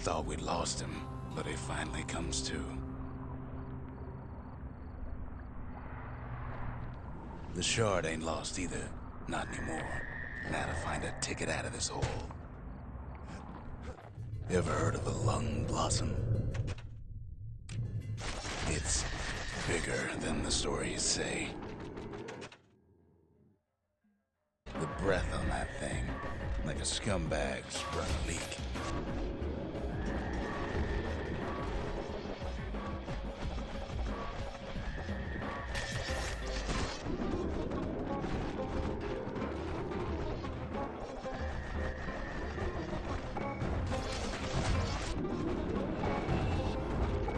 Thought we'd lost him, but he finally comes to. The shard ain't lost either. Not anymore. Now to find a ticket out of this hole. Ever heard of a lung blossom? It's bigger than the stories say. The breath on that thing, like a scumbag sprung a leak.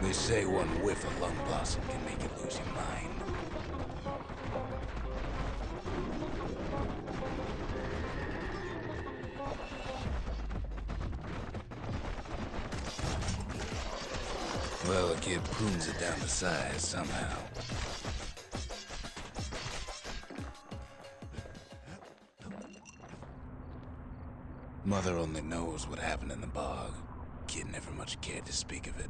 They say one whiff of lung blossom can make you lose your mind. Well, a kid prunes it down to size somehow. Mother only knows what happened in the bog. Kid never much cared to speak of it.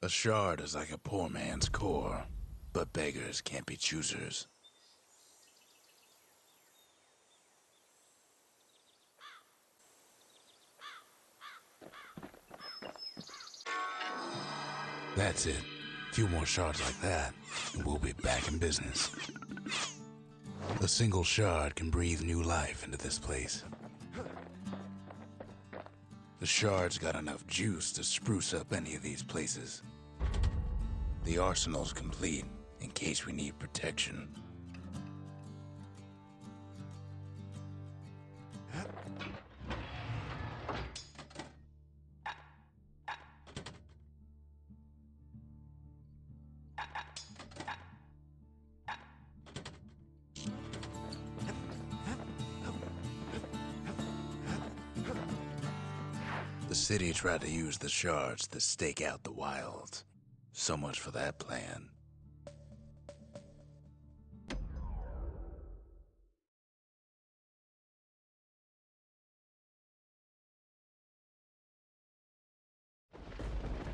A shard is like a poor man's core, but beggars can't be choosers. That's it. A few more shards like that, and we'll be back in business. A single shard can breathe new life into this place. The shard's got enough juice to spruce up any of these places. The arsenal's complete in case we need protection. The city tried to use the shards to stake out the wilds. So much for that plan.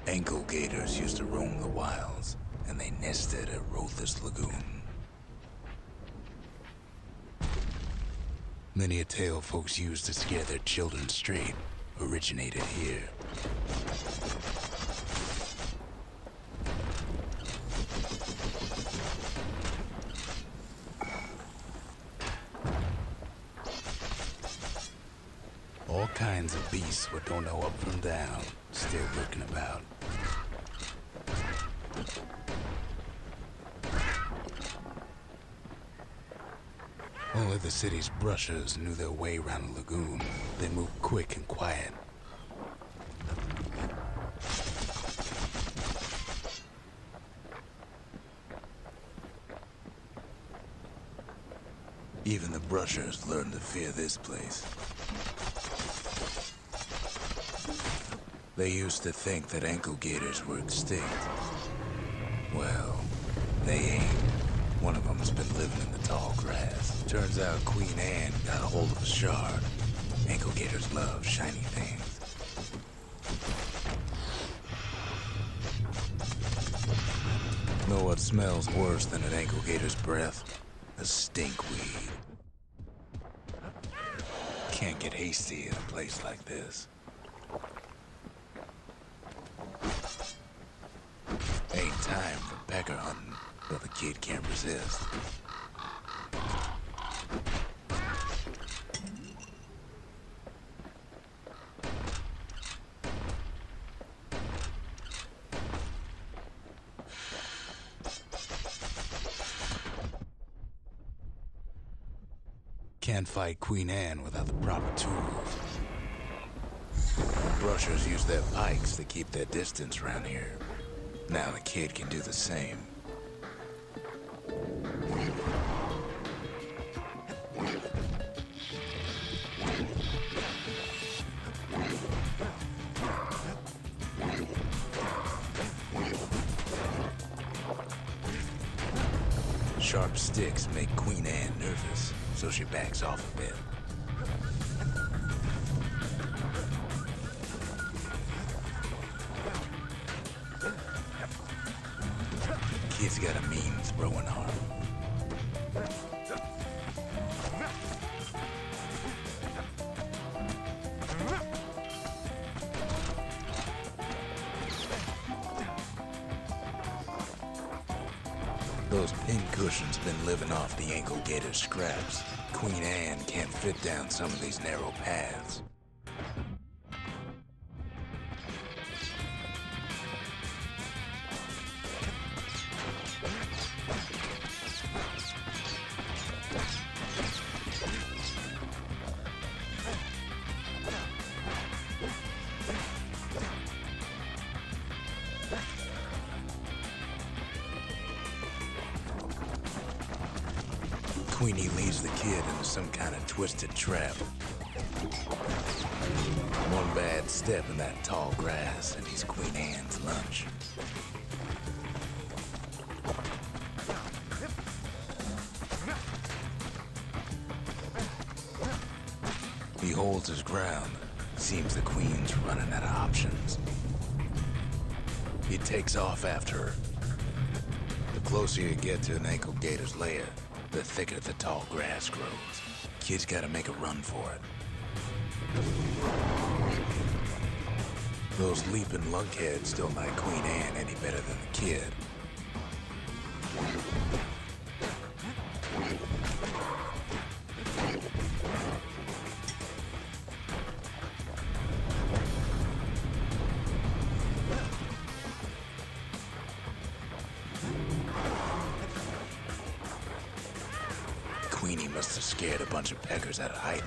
Ankle gators used to roam the wilds, and they nested at Rothes Lagoon. Many a tale folks used to scare their children straight originated here. All kinds of beasts what don't know up from down, still lurking about. Only the city's brushers knew their way around the lagoon. They moved quick and quiet. Even the brushers learned to fear this place. They used to think that ankle gators were extinct. Well, they ain't. One of them's been living in the tall grass. Turns out Queen Anne got a hold of a shard. Ankle gators love shiny things. Know what smells worse than an ankle gator's breath? A stinkweed. Can't get hasty in a place like this. Ain't time for pecker hunting, but the kid can't resist. Can't fight Queen Anne without the proper tools. Brushers use their pikes to keep their distance around here. Now the kid can do the same. Sharp sticks make Queen Anne nervous, so she backs off a bit. Kid's got a mean throwing arm. Those pin cushions been living off the ankle gator scraps. Queen Anne can't fit down some of these narrow paths. Queenie leads the kid into some kind of twisted trap. One bad step in that tall grass and he's Queen Anne's lunch. He holds his ground. Seems the queen's running out of options. He takes off after her. The closer you get to an ankle gator's lair, the thicker the tall grass grows. Kid's gotta make a run for it. Those leaping lunkheads don't like Queen Anne any better than the kid. Queenie must have scared a bunch of peckers out of hiding.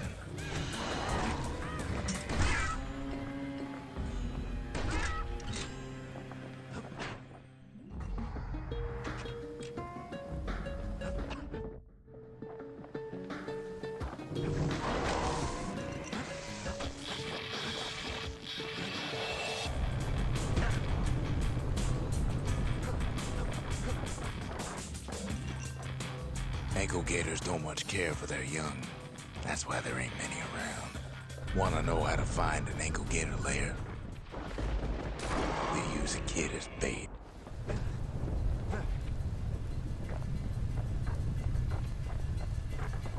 Ankle gators don't much care for their young. That's why there ain't many around. Wanna know how to find an ankle gator lair? They use a kid as bait.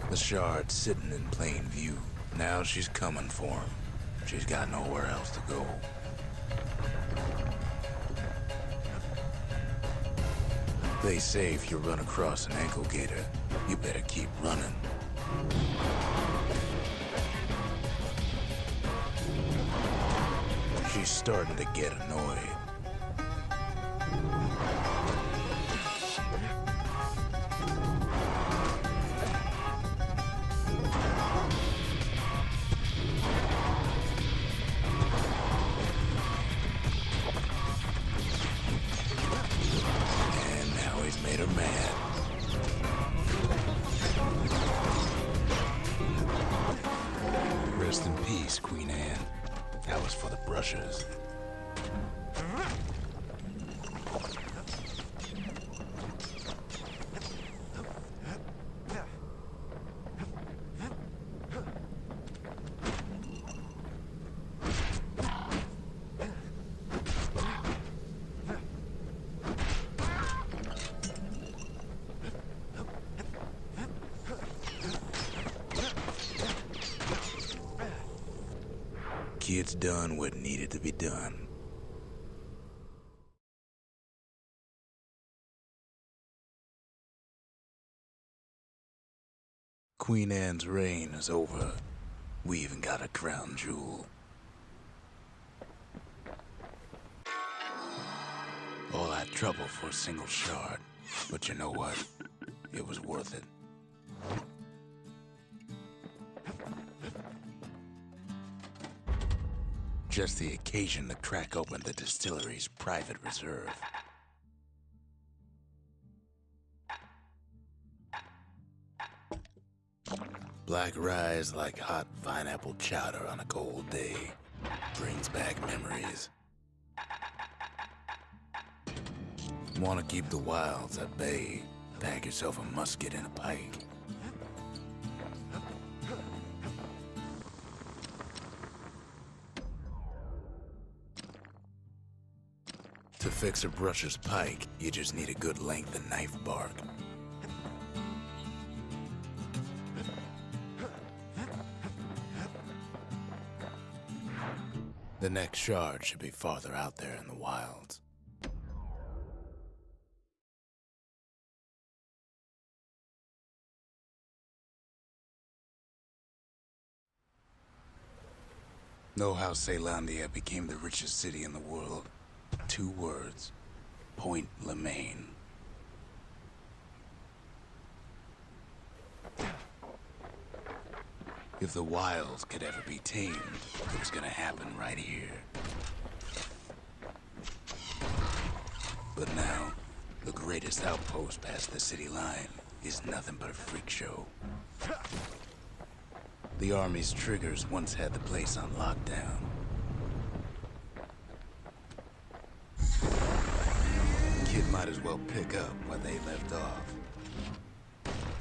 The shard's sitting in plain view. Now she's coming for him. She's got nowhere else to go. They say if you run across an ankle gator, you better keep running. She's starting to get annoyed. Made her mad. Rest in peace, Queen Anne. That was for the brushers. Kid's done what needed to be done. Queen Anne's reign is over. We even got a crown jewel. All that trouble for a single shard. But you know what? It was worth it. Just the occasion to crack open the distillery's private reserve. Black rye like hot pineapple chowder on a cold day. Brings back memories. Want to keep the wilds at bay. Bag yourself a musket and a pike. To fix a brusher's pike, you just need a good length of knife bark. The next shard should be farther out there in the wilds. Know how Caelandia became the richest city in the world? 2 words. Point Lemaine. If the wilds could ever be tamed, it was gonna happen right here. But now, the greatest outpost past the city line is nothing but a freak show. The army's triggers once had the place on lockdown. Kid might as well pick up where they left off.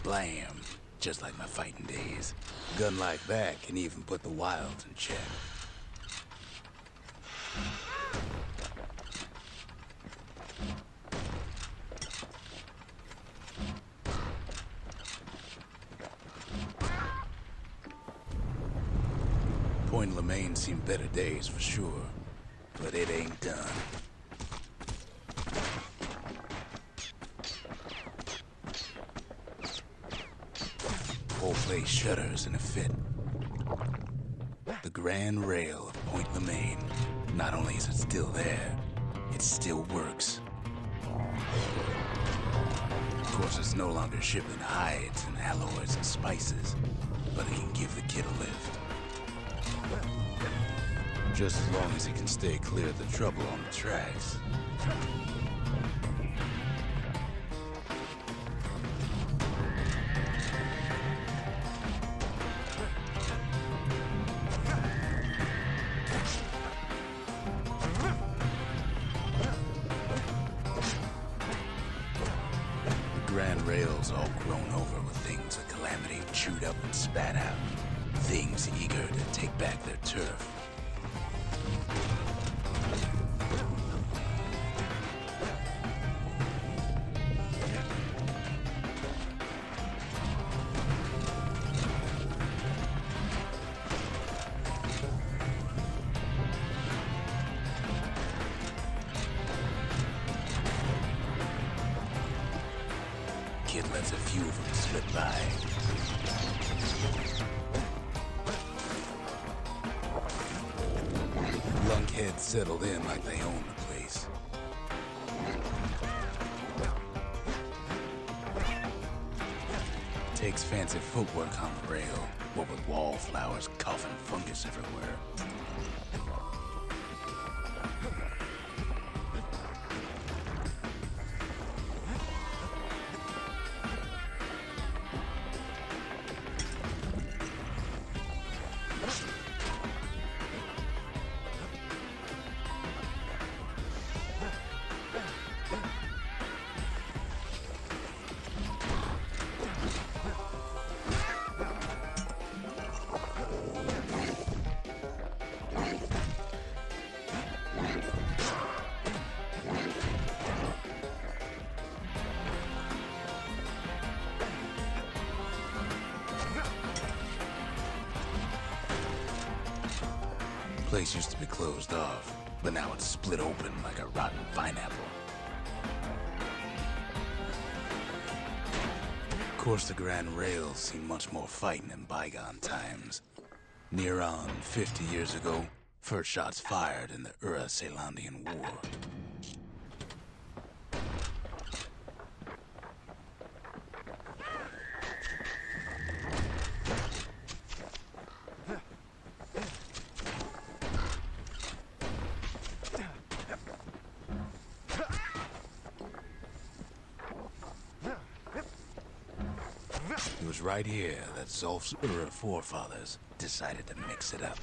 Blam! Just like my fighting days. Gun like that can even put the wilds in check. Point Lemaine seen better days for sure, but it ain't done. Whole place shudders in a fit. The grand rail of Point Lemaine. Not only is it still there, it still works. Of course, it's no longer shipping hides and alloys and spices, but it can give the kid a lift. Just as long as he can stay clear of the trouble on the tracks. Grand rails all grown over with things that Calamity chewed up and spat out. Things eager to take back their turf. Kid lets a few of them slip by. Lunkheads settled in like they own the place. Takes fancy footwork on the rail, what with wallflowers coughing fungus everywhere. Place used to be closed off, but now it's split open like a rotten pineapple. Of course, the Grand Rails seen much more fighting in bygone times. Near on 50 years ago, first shots fired in the Caelandian War. It was right here that Zolf's forefathers decided to mix it up.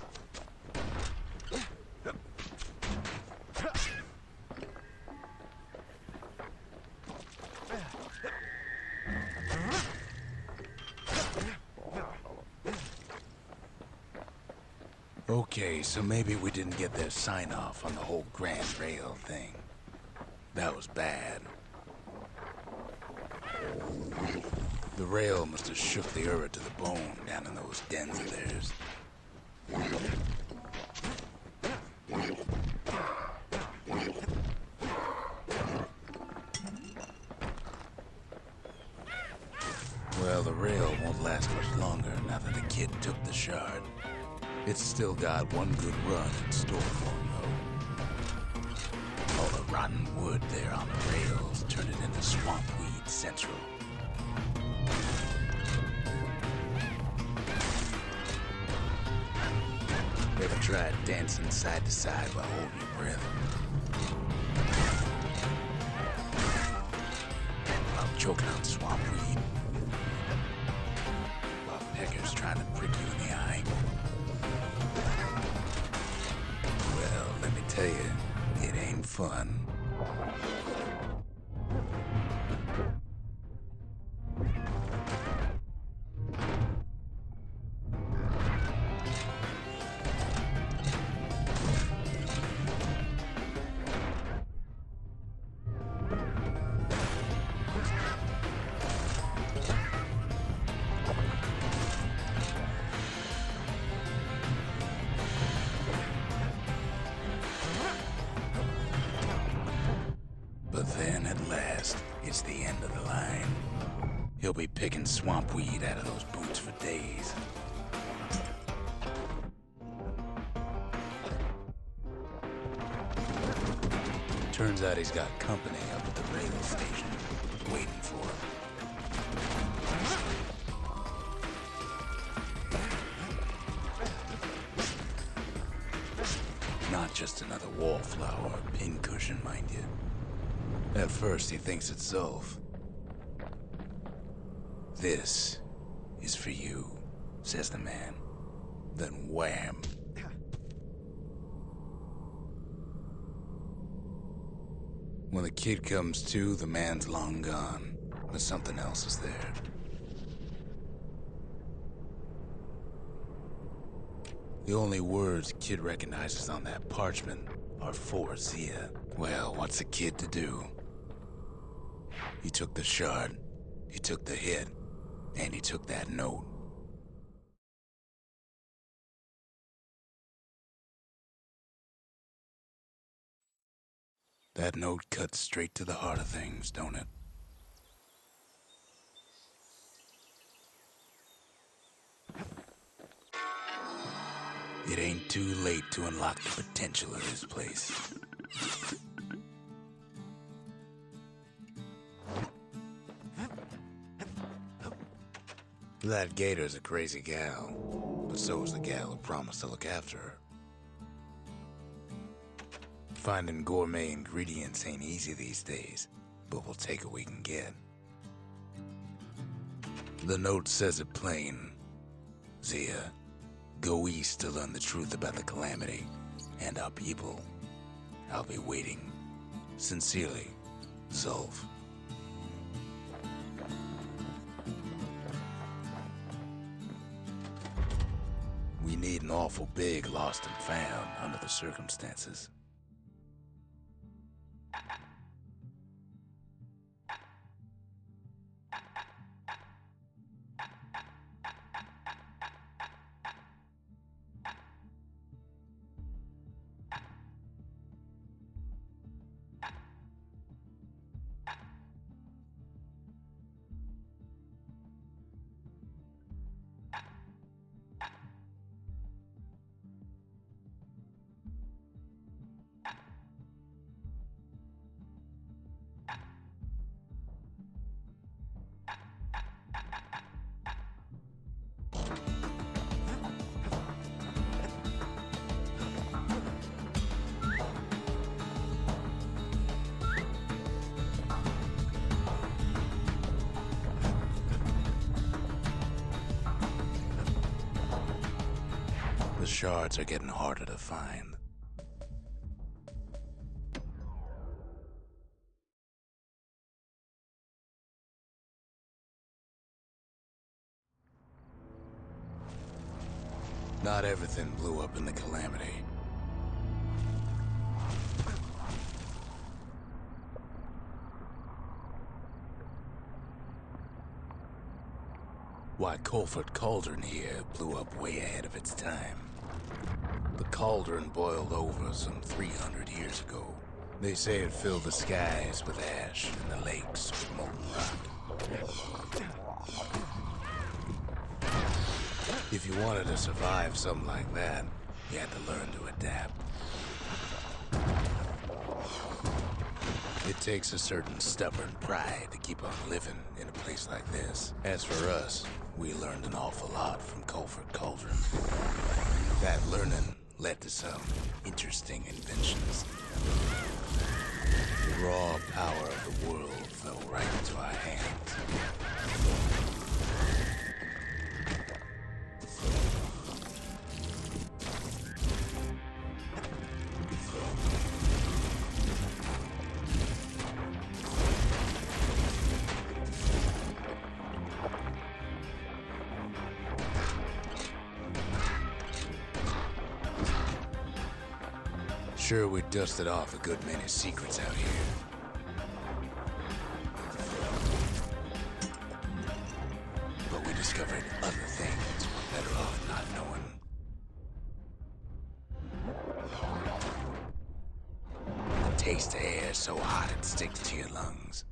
Okay, so maybe we didn't get their sign-off on the whole Grand Rail thing. That was bad. The rail must have shook the Ura to the bone down in those dens of theirs. Well, the rail won't last much longer now that the kid took the shard. It's still got one good run in store for him, though. All the rotten wood there on the rails turned it into swamp weed central. Ever tried dancing side to side while holding your breath? While choking on swamp weed? While peckers trying to prick you in the eye? Well, let me tell you, it ain't fun. It's the end of the line. He'll be picking swamp weed out of those boots for days. Turns out he's got company up at the rail station, waiting for him. Not just another wallflower or pincushion, mind you. At first, he thinks it's Zulf. This is for you, says the man. Then wham. When the kid comes to, the man's long gone, but something else is there. The only words kid recognizes on that parchment are for Zia. Well, what's a kid to do? He took the shard, he took the hit, and he took that note. That note cuts straight to the heart of things, don't it? It ain't too late to unlock the potential of this place. That Gator's a crazy gal, but so is the gal who promised to look after her. Finding gourmet ingredients ain't easy these days, but we'll take what we can get. The note says it plain. Zia, go east to learn the truth about the Calamity and our people. I'll be waiting. Sincerely, Zulf. We need an awful big lost and found under the circumstances. The shards are getting harder to find. Not everything blew up in the Calamity. Why, Colford Cauldron here blew up way ahead of its time. The cauldron boiled over some 300 years ago. They say it filled the skies with ash and the lakes with molten rock. If you wanted to survive something like that, you had to learn to adapt. It takes a certain stubborn pride to keep on living in a place like this. As for us, we learned an awful lot from Colford Cauldron. That learning led to some interesting inventions. The raw power of the world fell right into our hands. Sure, we dusted off a good many secrets out here. But we discovered other things we're better off not knowing. The taste of air so hot it sticks to your lungs.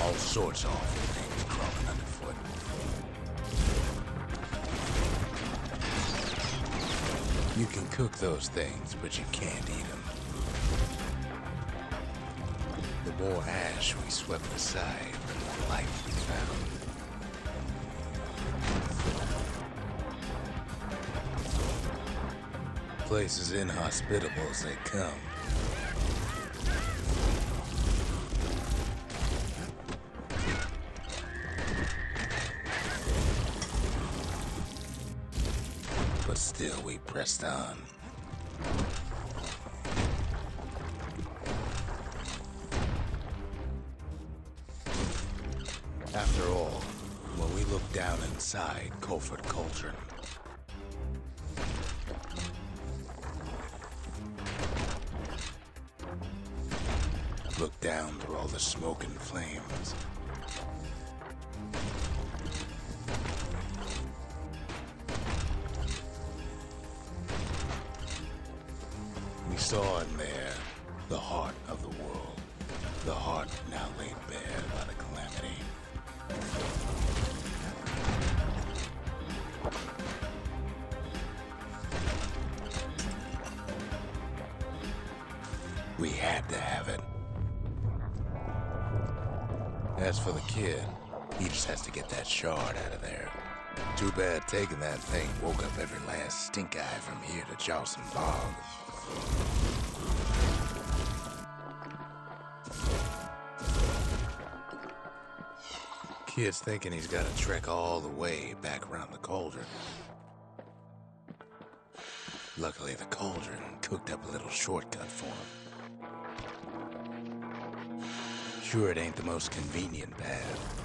All sorts of awful things crawling underfoot. You can cook those things, but you can't eat them. The more ash we swept aside, the more life we found. Place as inhospitable as they come. But still we pressed on. After all, when we looked down inside Colford Cauldron, looked down through all the smoke and flames, we saw in there the heart of the world, the heart now laid bare by the Calamity. We had to have it. As for the kid, he just has to get that shard out of there. Too bad taking that thing woke up every last stink eye from here to Charleston Bog. Kid's thinking he's got to trek all the way back around the cauldron. Luckily, the cauldron cooked up a little shortcut for him. Sure, it ain't the most convenient path.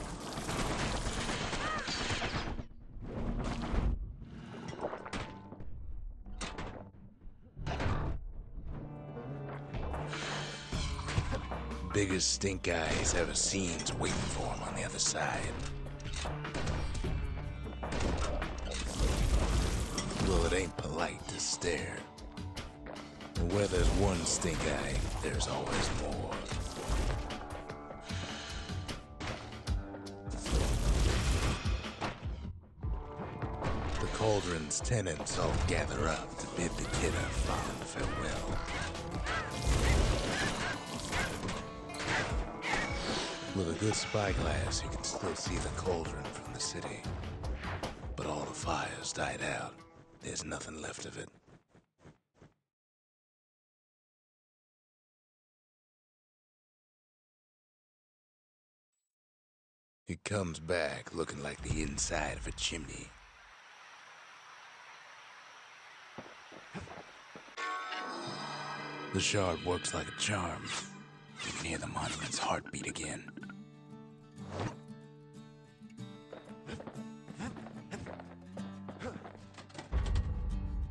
Biggest stink eye he's ever seen's waiting for him on the other side. Well, it ain't polite to stare. And where there's one stink eye, there's always more. The cauldron's tenants all gather up to bid the kid a fond farewell. With a good spyglass, you can still see the cauldron from the city. But all the fires died out. There's nothing left of it. He comes back looking like the inside of a chimney. The shard works like a charm. You can hear the monument's heartbeat again.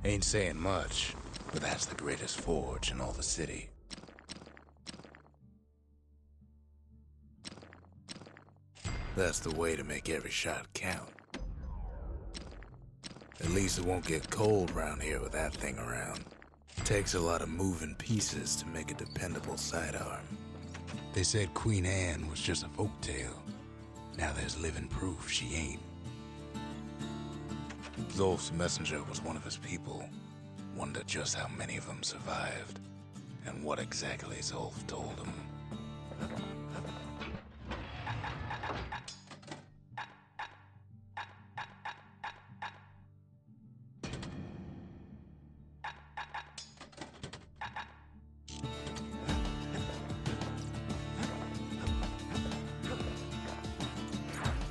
Ain't saying much, but that's the greatest forge in all the city. That's the way to make every shot count. At least it won't get cold around here with that thing around. Takes a lot of moving pieces to make a dependable sidearm. They said Queen Anne was just a folktale. Now there's living proof she ain't. Zolf's messenger was one of his people. Wonder just how many of them survived, and what exactly Zolf told him.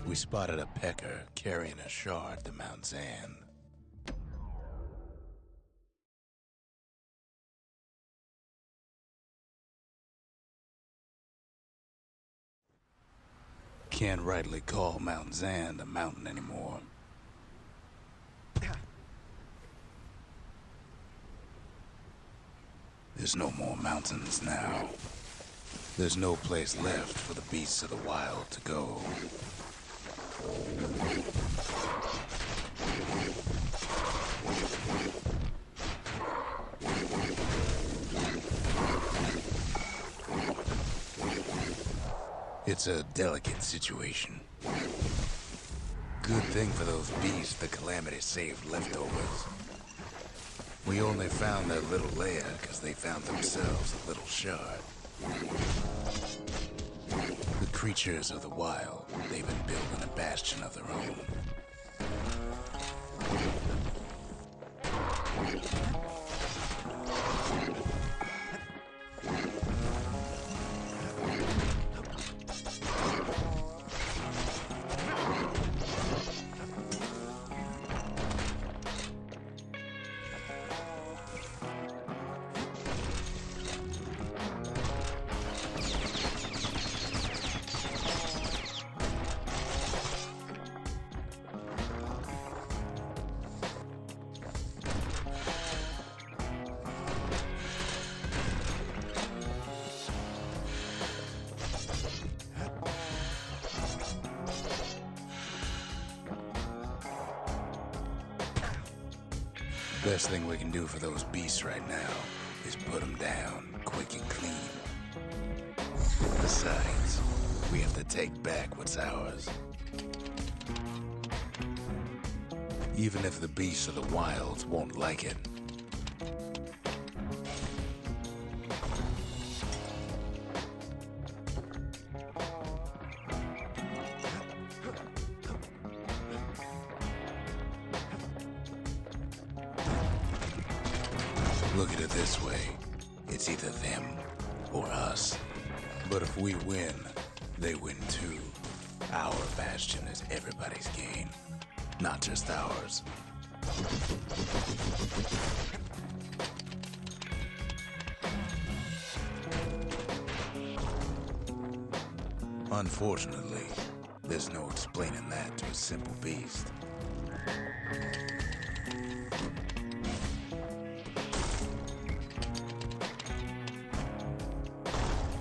We spotted a pecker carrying a shard to Mount Zan. Can't rightly call Mount Zan a mountain anymore. There's no more mountains now. There's no place left for the beasts of the wild to go. It's a delicate situation. Good thing for those beasts the Calamity saved leftovers. We only found their little lair because they found themselves a little shard. The creatures of the wild, they've been building a bastion of their own. Best thing we can do for those beasts right now is put them down quick and clean. Besides, we have to take back what's ours. Even if the beasts of the wilds won't like it. Look at it this way, it's either them or us. But if we win, they win too. Our bastion is everybody's gain, not just ours. Unfortunately, there's no explaining that to a simple beast.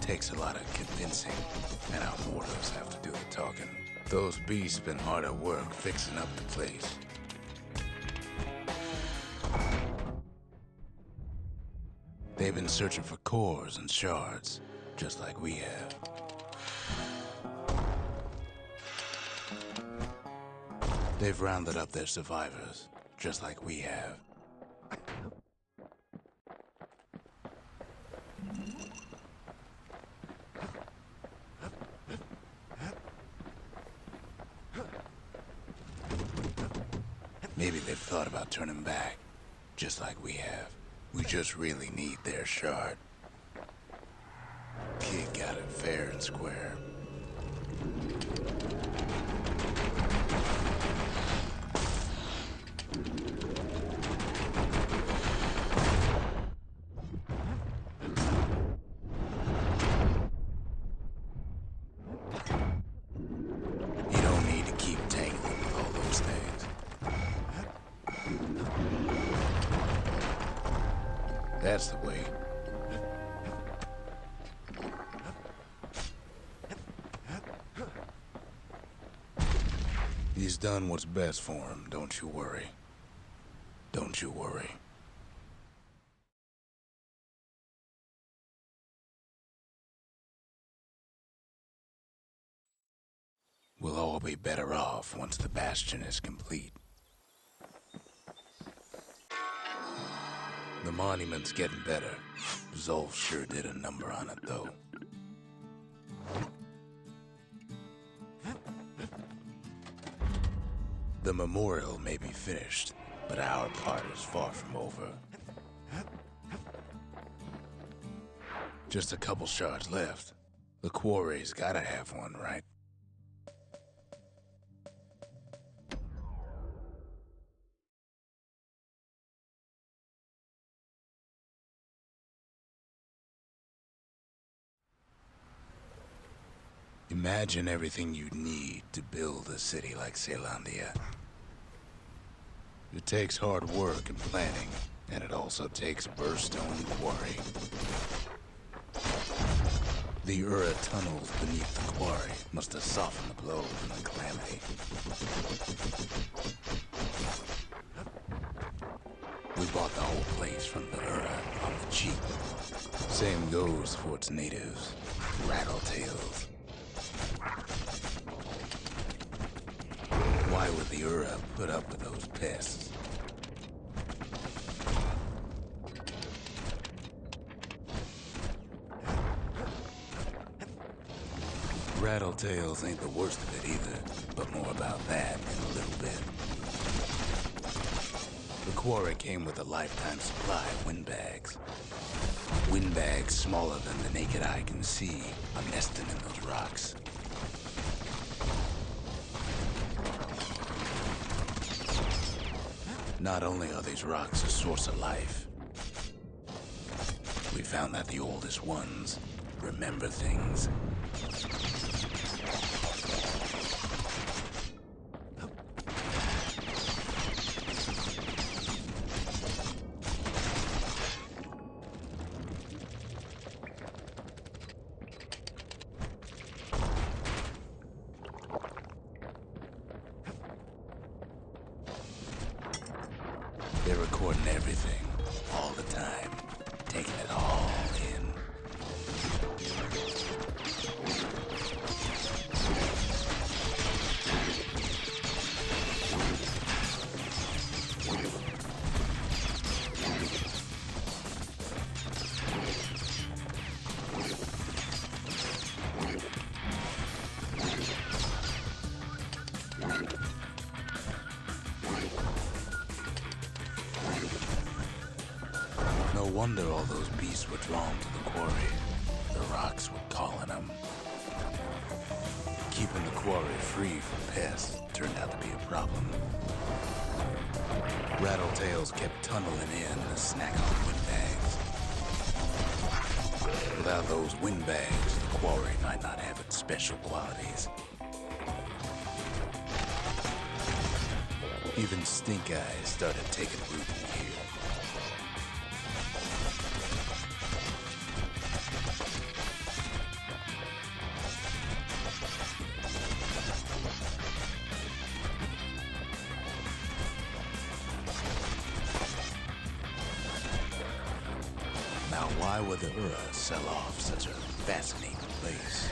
Takes a lot of convincing, and our mortals have to do the talking. Those beasts been hard at work fixing up the place. They've been searching for cores and shards, just like we have. They've rounded up their survivors, just like we have. Maybe they've thought about turning back, just like we have. We just really need their shard. Kid got it fair and square. That's the way. He's done what's best for him, don't you worry. Don't you worry. We'll all be better off once the Bastion is complete. The monument's getting better. Zolf sure did a number on it, though. The memorial may be finished, but our part is far from over. Just a couple shards left. The quarry's gotta have one, right? Imagine everything you'd need to build a city like Caelandia. It takes hard work and planning, and it also takes burstone quarry. The Ura tunnels beneath the quarry must have softened the blow from the Calamity. We bought the whole place from the Ura on the cheap. Same goes for its natives, rattletails. Why would the Ura put up with those pests? Rattletails ain't the worst of it either, but more about that in a little bit. The quarry came with a lifetime supply of windbags. Windbags smaller than the naked eye can see are nesting in those rocks. Not only are these rocks a source of life, we found that the oldest ones remember things. They're recording everything, all the time, taking it all in. No wonder all those beasts were drawn to the quarry. The rocks were calling them. Keeping the quarry free from pests turned out to be a problem. Rattletails kept tunneling in to snack on windbags. Without those windbags, the quarry might not have its special qualities. Even stink eyes started taking root in here. Now, why would the Ura sell off such a fascinating place?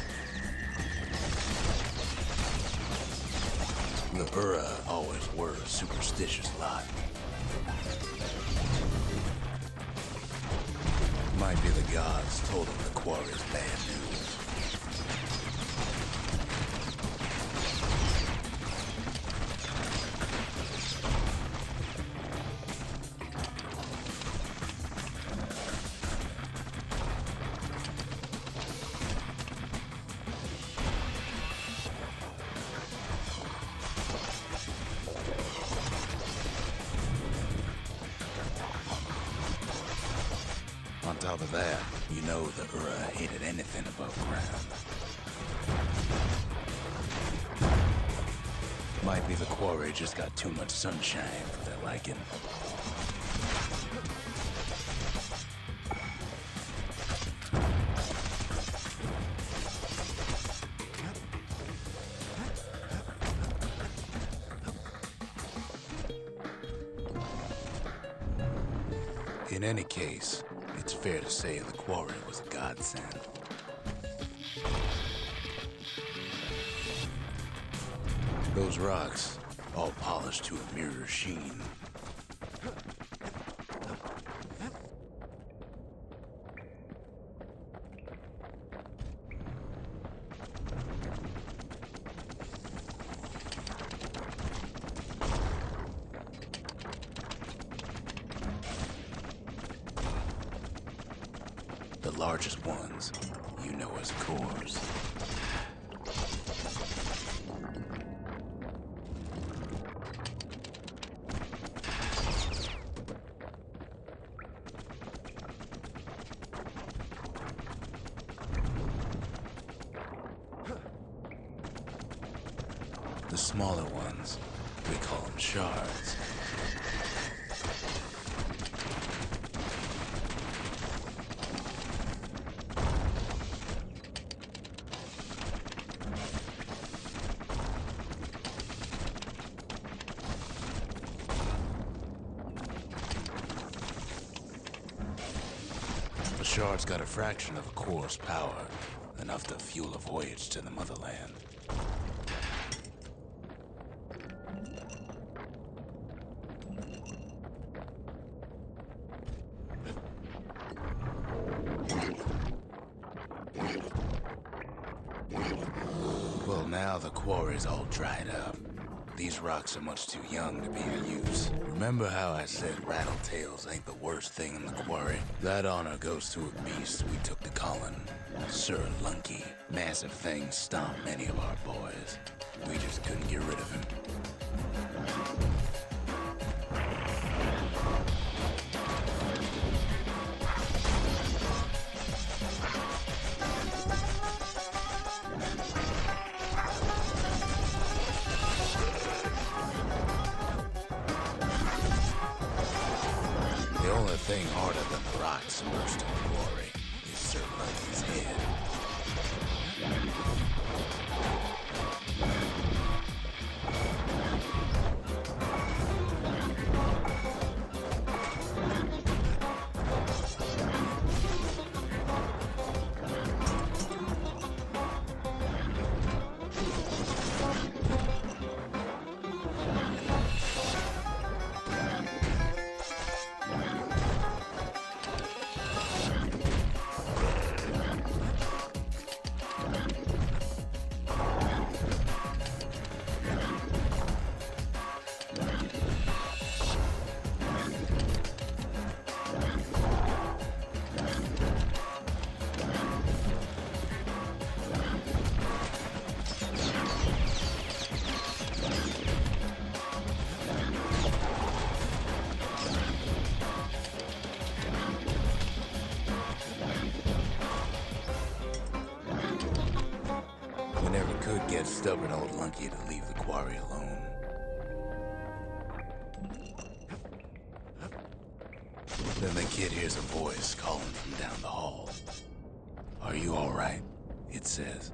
The Ura always were a superstitious lot. Might be the gods told them the quarry's bad news. On top of that, you know the Ura hated anything above ground. Might be the quarry just got too much sunshine for their liking. In any case, it's fair to say the quarry was a godsend. Those rocks, all polished to a mirror sheen. The largest ones, you know as cores. The smaller ones, we call them shards. The shard's got a fraction of a core's power, enough to fuel a voyage to the motherland. Well, now the quarry's all dried up. These rocks are much too young to be of use. Remember how I said rattletails ain't the worst thing in the quarry? That honor goes to a beast we took to Colin, Sir Lunky. Massive things stomped many of our boys. We just couldn't get rid of him. The only thing harder than the rocks burst in the quarry is Sir Lunky's head. We never could get stubborn old Lunky to leave the quarry alone. Then the kid hears a voice calling from down the hall. "Are you all right?" it says.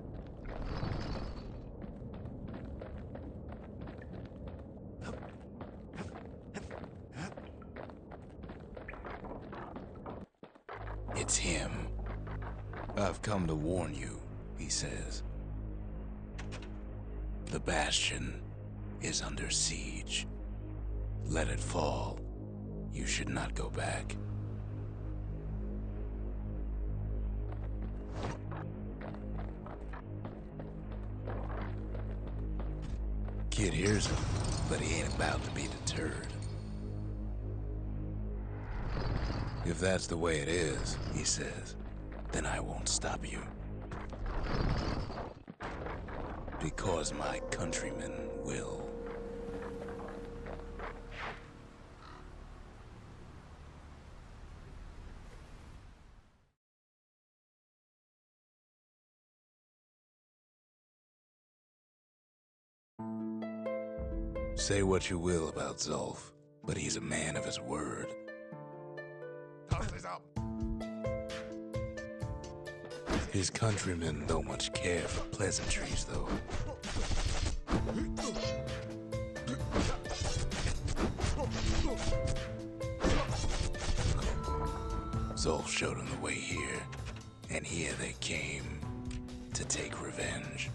It's him. "I've come to warn you," he says. "The Bastion is under siege. Let it fall. You should not go back." Kid hears him, but he ain't about to be deterred. "If that's the way it is," he says, "then I won't stop you. Because my countrymen will." Say what you will about Zulf, but he's a man of his word. His countrymen don't much care for pleasantries, though. Zolf showed them the way here, and here they came to take revenge.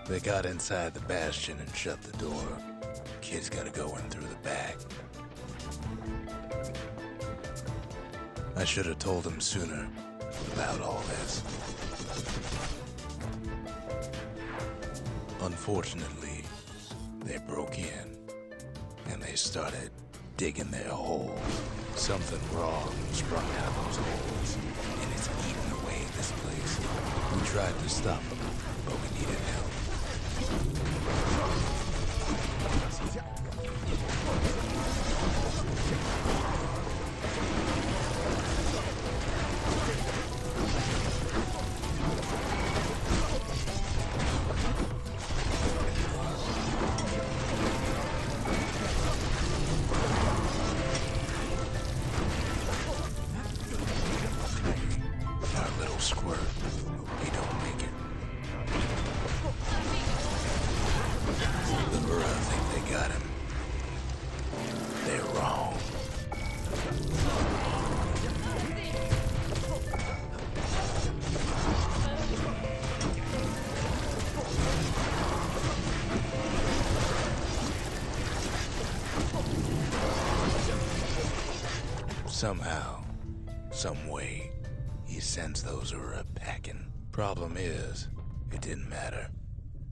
They got inside the Bastion and shut the door. Kids gotta go in through the back. I should have told them sooner about all this. Unfortunately, they broke in and they started digging their hole. Something wrong sprung out of those holes, and it's eating away at this place. We tried to stop them, but we needed help. Our little squirt, we don't make it. The Ura think they got him. They're wrong. Somehow, some way, he sends those Ura packing. Problem is, it didn't matter.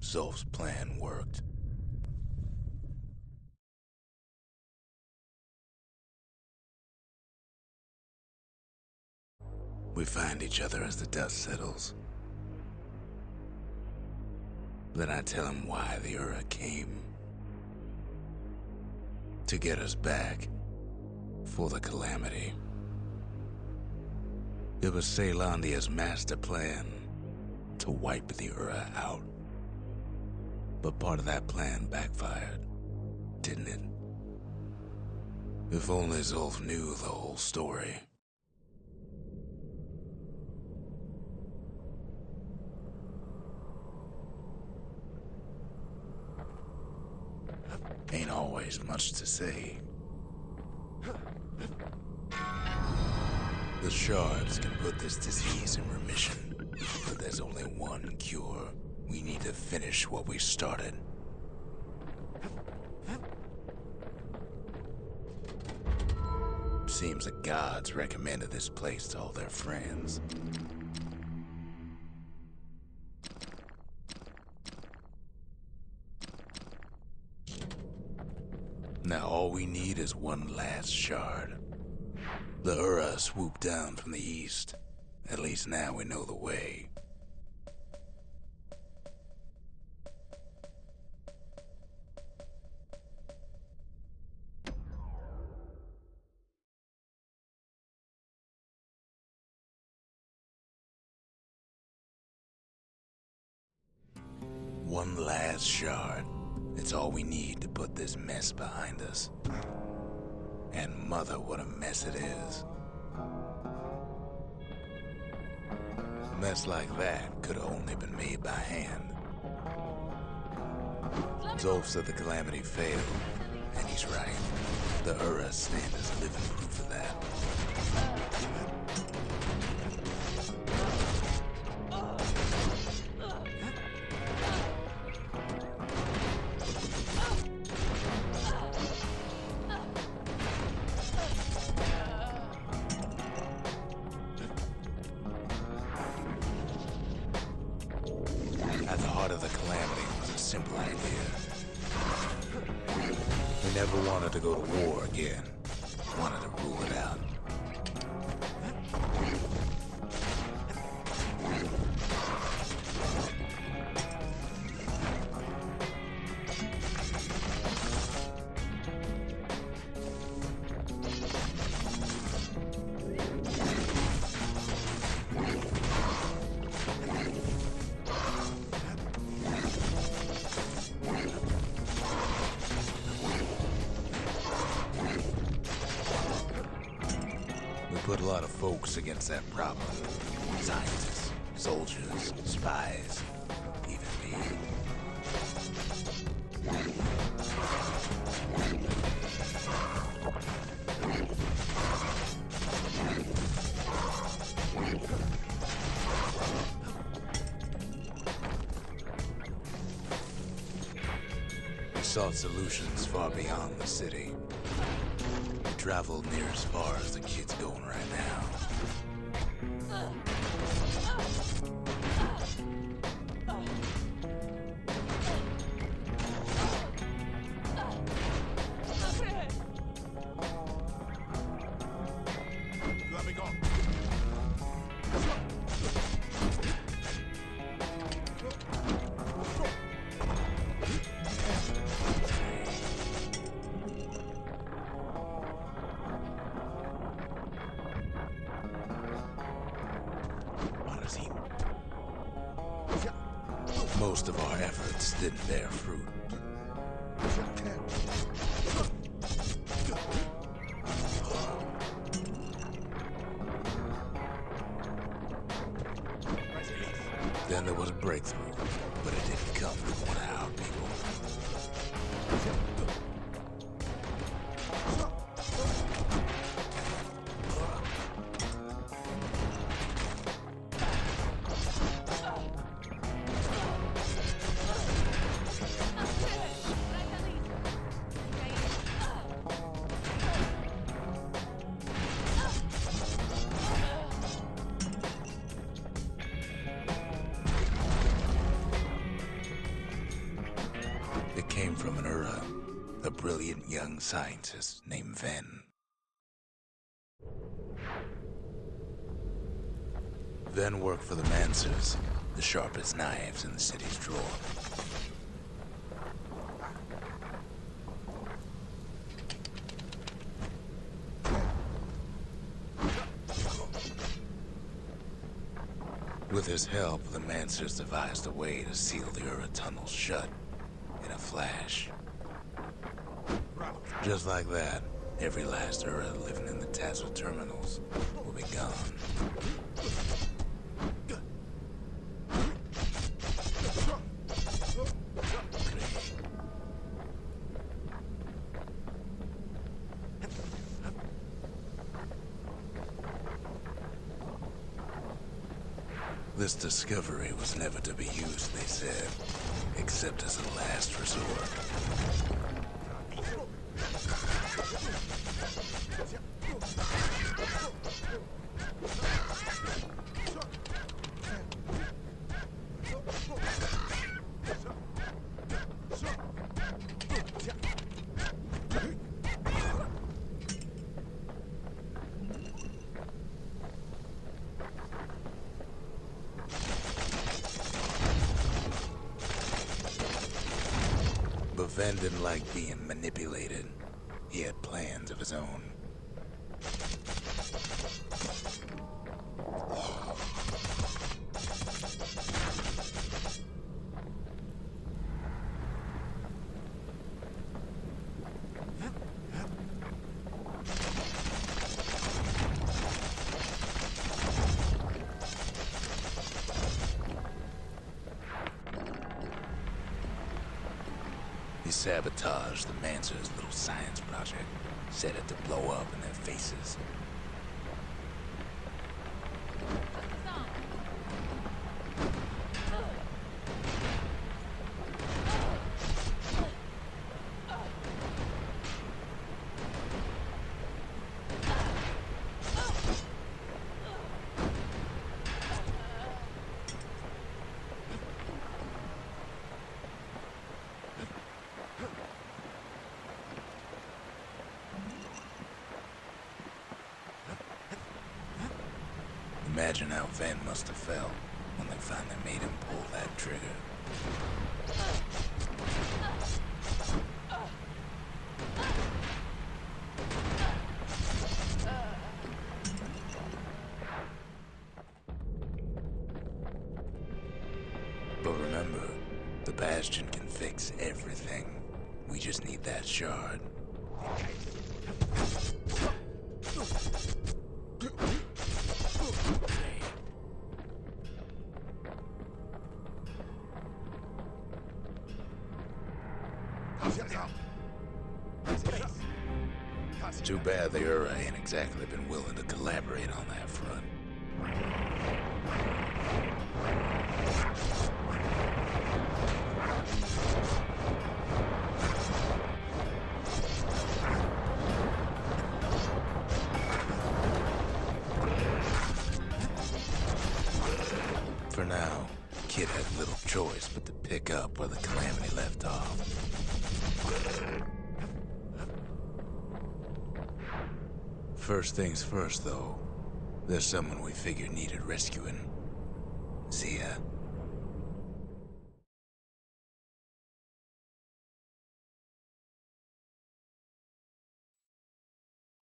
Zolf's plan worked. We find each other as the dust settles. Then I tell him why the Ura came. To get us back. For the Calamity. It was Caelandia's master plan to wipe the Ura out. But part of that plan backfired, didn't it? If only Zolf knew the whole story. Ain't always much to say. The shards can put this disease in remission, but there's only one cure. We need to finish what we started. Seems the gods recommended this place to all their friends. Now all we need is one last shard. The Ura swooped down from the east. At least now we know the way. One last shard. It's all we need to put this mess behind us. And mother, what a mess it is. A mess like that could have only been made by hand. Zolf said the Calamity failed, and he's right. The Ura stand as living proof of that. At the heart of the Calamity was a simple idea. We never wanted to go to war again. Wanted to rule it out. put a lot of folks against that problem. Scientists, soldiers, spies, even me. We sought solutions far beyond the city. We traveled near as far as the kid's going right now. Let me go. Most of our efforts didn't bear fruit. Then there was a breakthrough, but it didn't come from one of our people. It came from an a brilliant young scientist named Ven. Ven worked for the Mancers, the sharpest knives in the city's drawer. With his help, the Mancers devised a way to seal the tunnels shut in a flash. Just like that, every last living in the Tassel terminals will be gone. This discovery was never to be used, they said, except as a last resort. But Ven didn't like being manipulated. He had plans of his own. He sabotaged the Mancers' little science project, set it to blow up in their faces. Imagine how Ven must have felt when they finally made him pull that trigger. But remember, the Bastion can fix everything. We just need that shard. Too bad the Ura ain't exactly been willing to collaborate on that front. For now, Kid had little choice but to pick up where the Calamity left off. First things first, though. There's someone we figured needed rescuing. See ya.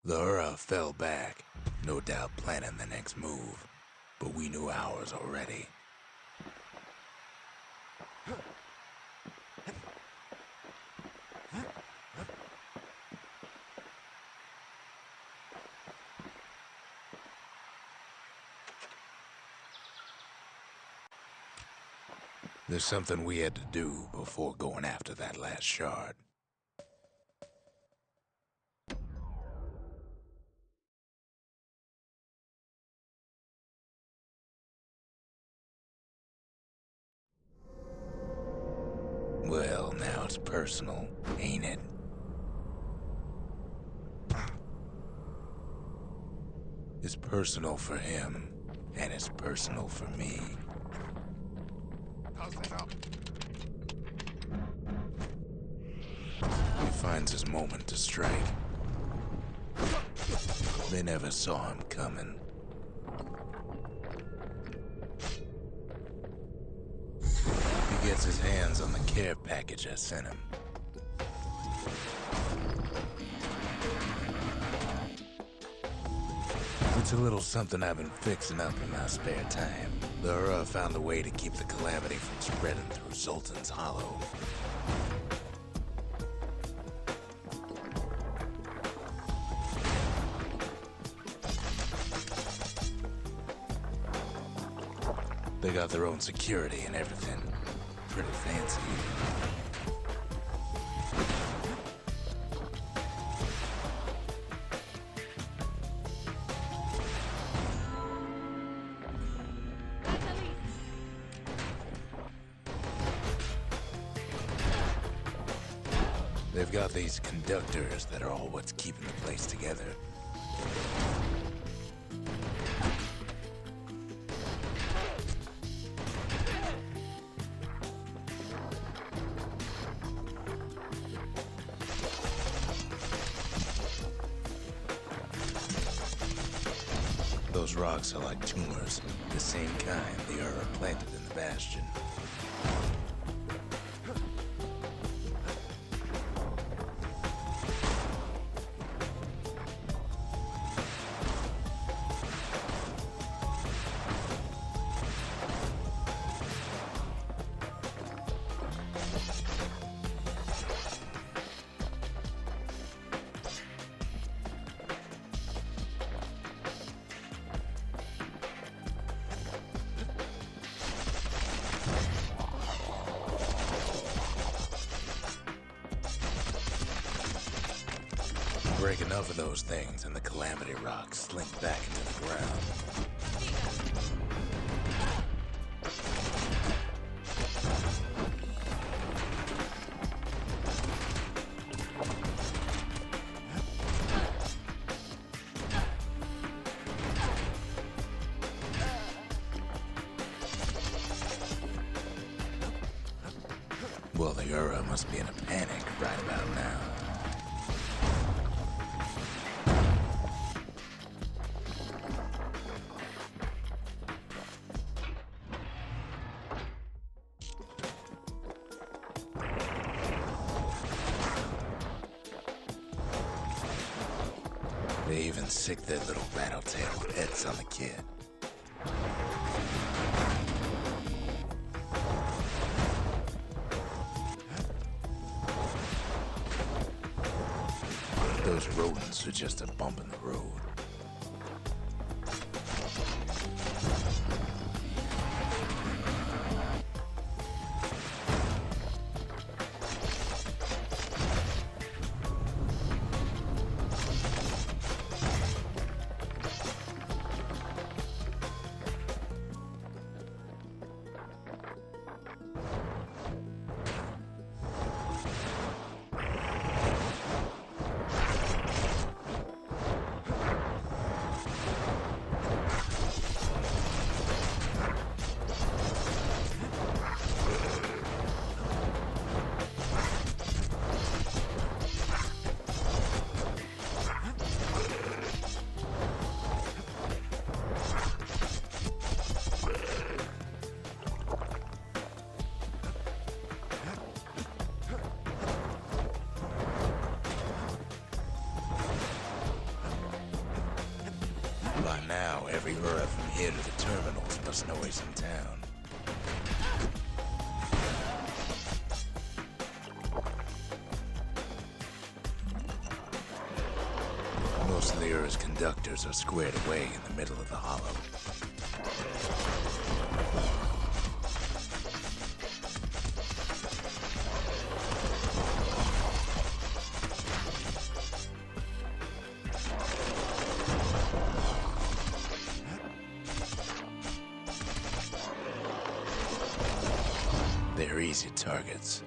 The Ura fell back, no doubt planning the next move, but we knew ours already. There's something we had to do before going after that last shard. Well, now it's personal, ain't it? It's personal for him, and it's personal for me. How's that up? He finds his moment to strike. They never saw him coming. He gets his hands on the care package I sent him. It's a little something I've been fixing up in my spare time. The Ura found a way to keep the Calamity from spreading through Sultan's Hollow. They got their own security and everything. Pretty fancy. They've got these conductors that are all what's keeping the place together. Those rocks are like tumors, the same kind the Ura planted in the Bastion. Break enough of those things and the Calamity rocks slink back into the ground. Well, the Ura must be in a panic right about now. They even sick their little rattletail pets on the kid. Those rodents are just a bump in the road. By now, every Ura from here to the terminals must know he's in town. Most of the Ura's conductors are squared away in the middle of the hollow. They're easy targets.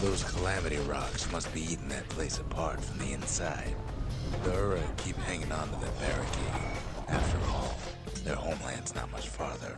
Those Calamity rocks must be eating that place apart from the inside. The Ura keep hanging on to that barricade. After all, their homeland's not much farther.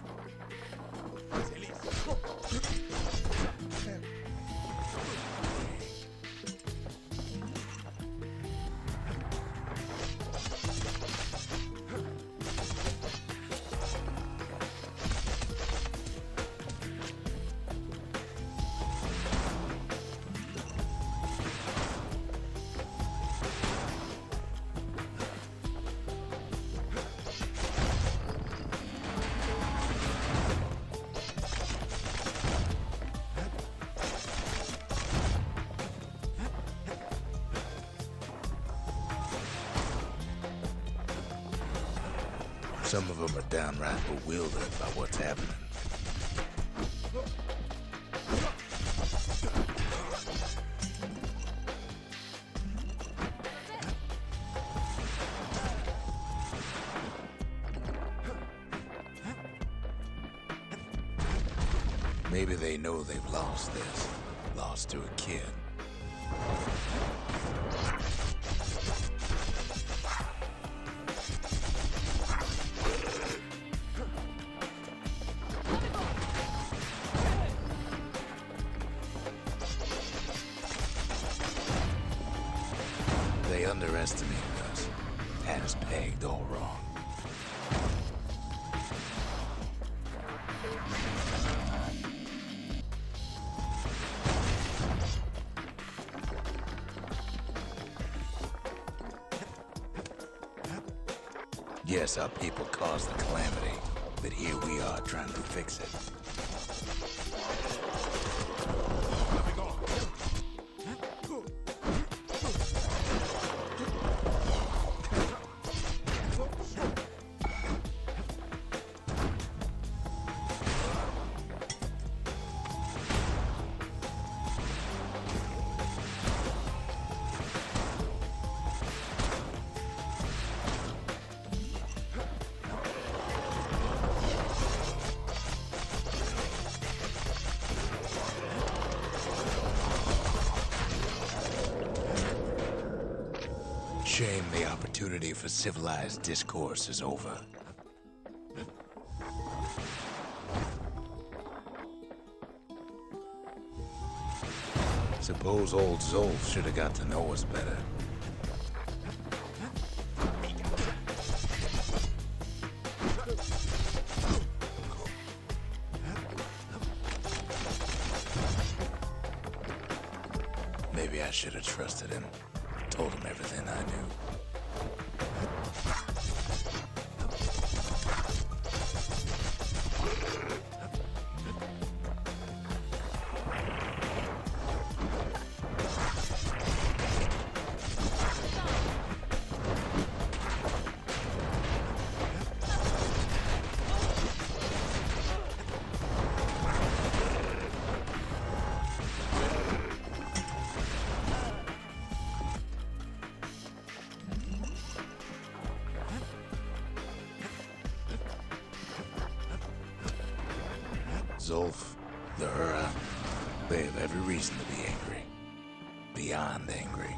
Some of them are downright bewildered by what's happening. Maybe they know they've lost this. Lost to a kid. They underestimated us. Had us pegged all wrong. Yes, our people caused the calamity, but here we are trying to fix it. Shame the opportunity for civilized discourse is over. Suppose old Zolf should have got to know us better. Maybe I should have trusted him. Told him everything I knew. Zolf, the Ura, They have every reason to be angry. Beyond angry.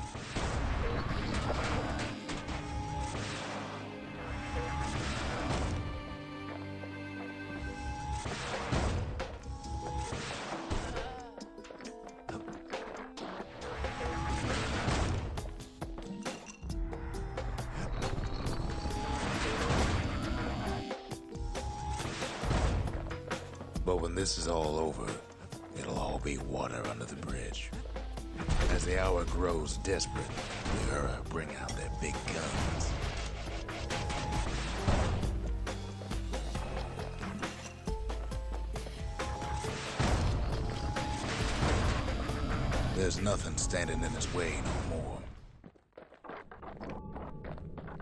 But when this is all over, it'll all be water under the bridge. As the hour grows desperate, the Ura bring out their big guns. There's nothing standing in his way no more.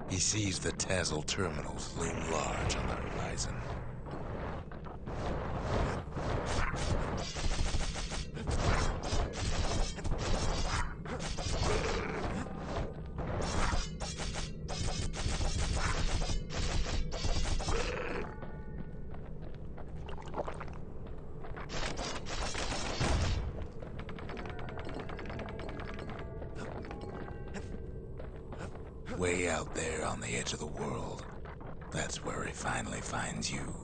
He sees the Tassel terminals loom large on the horizon. Way out there on the edge of the world, that's where he finally finds you.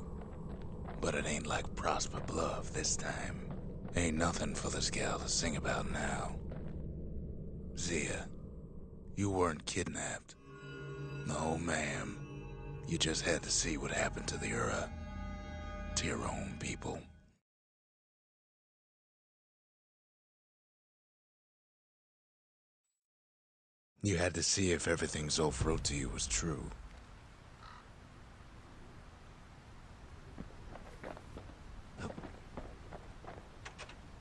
But it ain't like Prosper Bluff this time. Ain't nothing for this gal to sing about now. Zia, you weren't kidnapped. No, ma'am. You just had to see what happened to the Ura. To your own people. You had to see if everything Zulf wrote to you was true.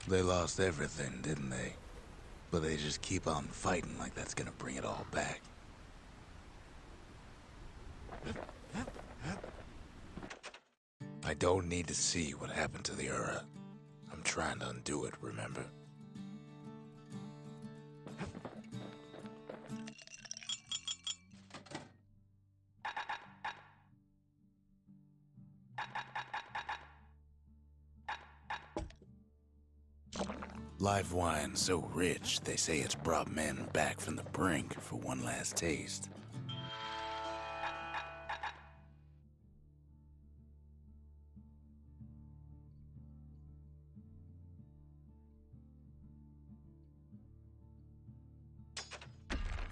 They lost everything, didn't they? But they just keep on fighting like that's gonna bring it all back. I don't need to see what happened to the Ura. I'm trying to undo it, remember? Live wine so rich, they say it's brought men back from the brink for one last taste.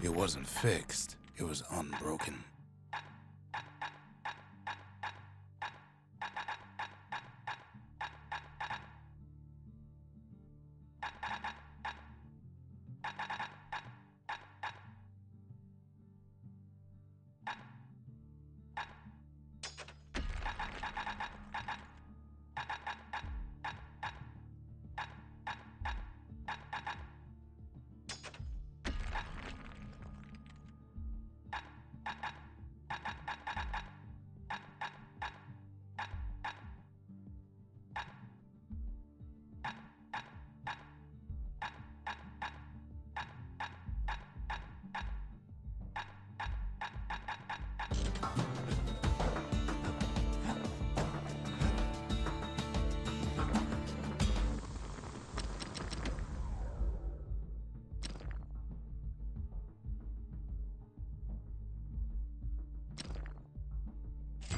It wasn't fixed, it was unbroken.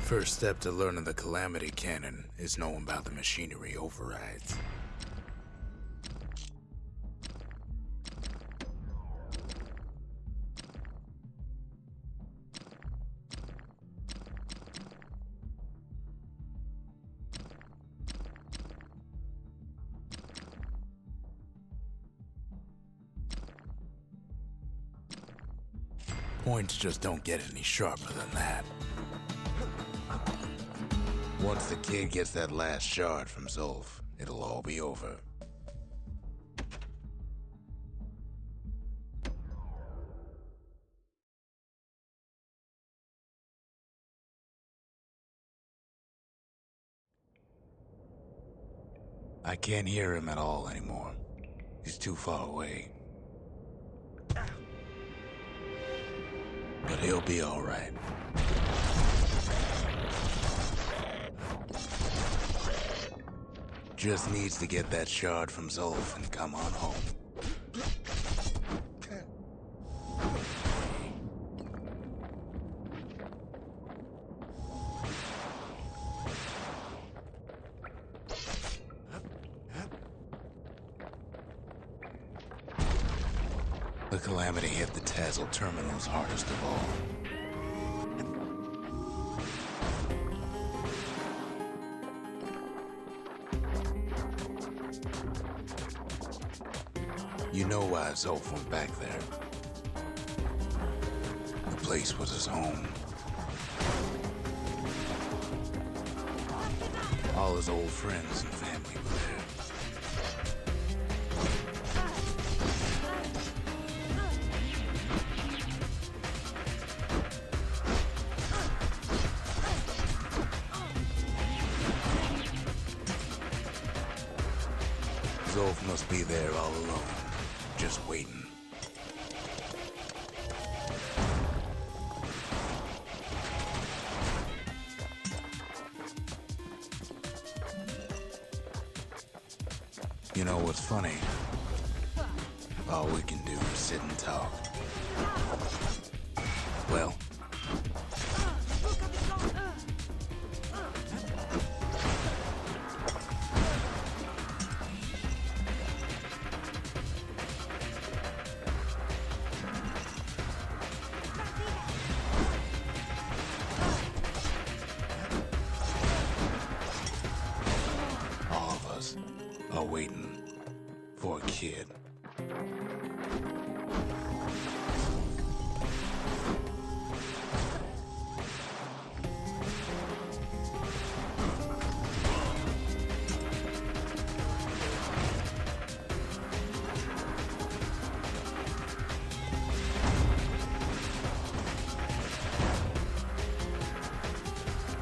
First step to learning the Calamity canon is knowing about the machinery overrides. Points just don't get any sharper than that. Once the kid gets that last shard from Zulf, it'll all be over. I can't hear him at all anymore. He's too far away. But he'll be all right. Just needs to get that shard from Zolf and come on home. The Calamity hit the Tassel terminals hardest of all. You know why Zolf went back there. The place was his home. All his old friends and family were there. Zolf must be there all alone, just waiting. You know what's funny? All we can do is sit and talk. Well, all of us are waiting for a kid.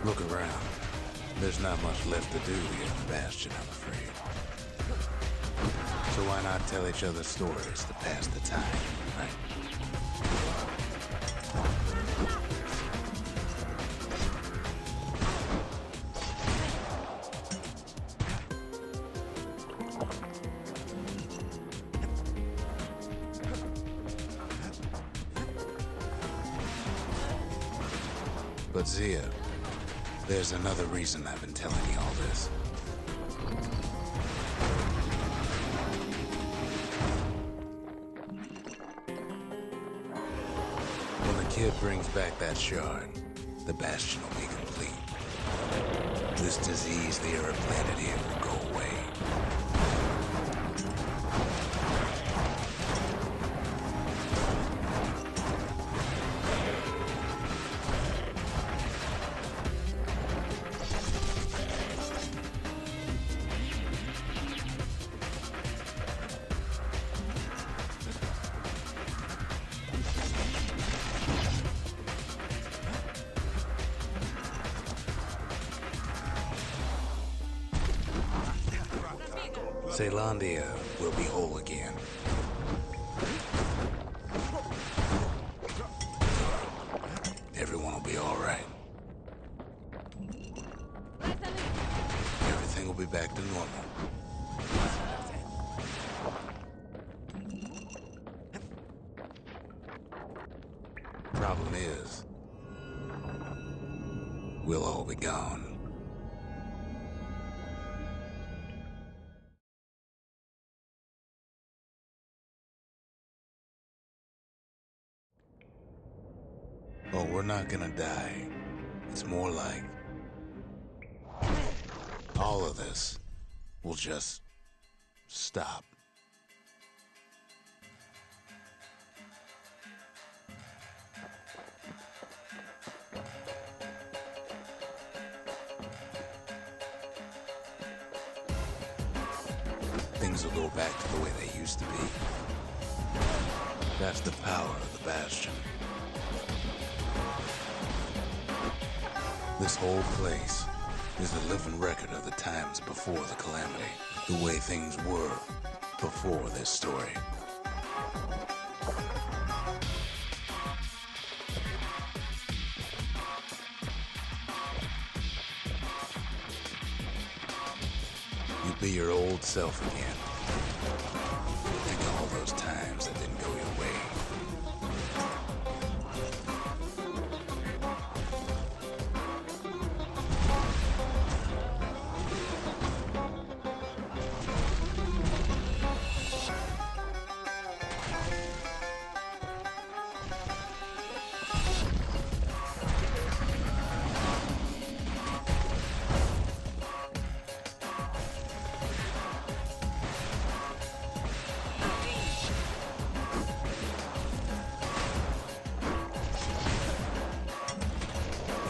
Look around. There's not much left to do here in Bastion, I'm afraid. So why not tell each other stories to pass the time, right? But Zia, there's another reason I've been telling you all this. When the kid brings back that shard, the Bastion will be complete. This disease the Earth planet here will go away. Caelandia will be whole again. Everyone will be all right. Everything will be back to normal. Problem is, we'll all be gone. Oh, we're not gonna die. It's more like all of this will just stop. Things will go back to the way they used to be. That's the power of the Bastion. This whole place is a living record of the times before the Calamity, the way things were before this story. You Be your old self again. Think of all those times that didn't go your way.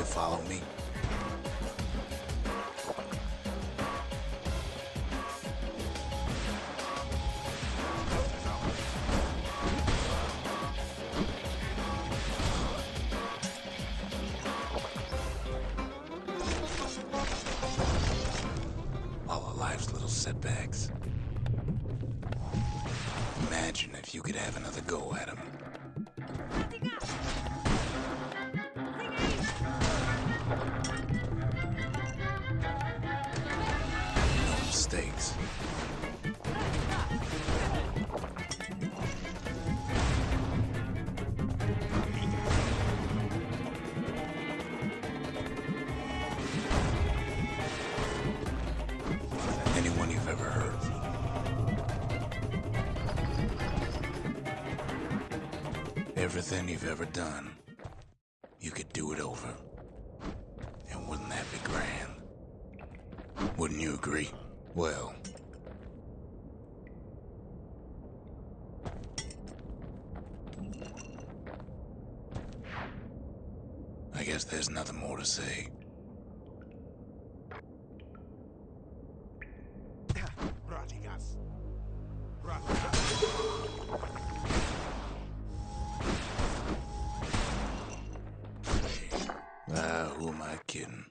Follow me. All of life's little setbacks. Imagine if you could have another go at them. Mistakes. Anyone you've ever hurt. Everything you've ever done, you could do it over. And wouldn't that be grand? Wouldn't you agree? Well, I guess there's nothing more to say. Who am I kidding?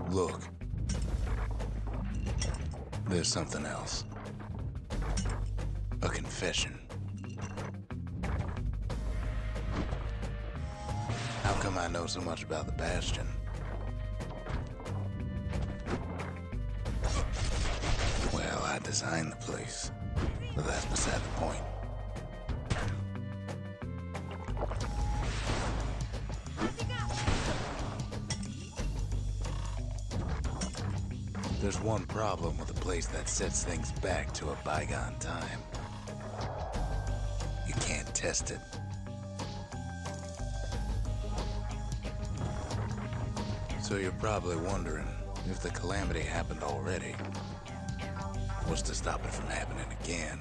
Look, there's something else. A confession. How come I know so much about the Bastion? Well, I designed the place, but that's beside the point. There's one problem with a place that sets things back to a bygone time. You can't test it. So you're probably wondering if the Calamity happened already. What's to stop it from happening again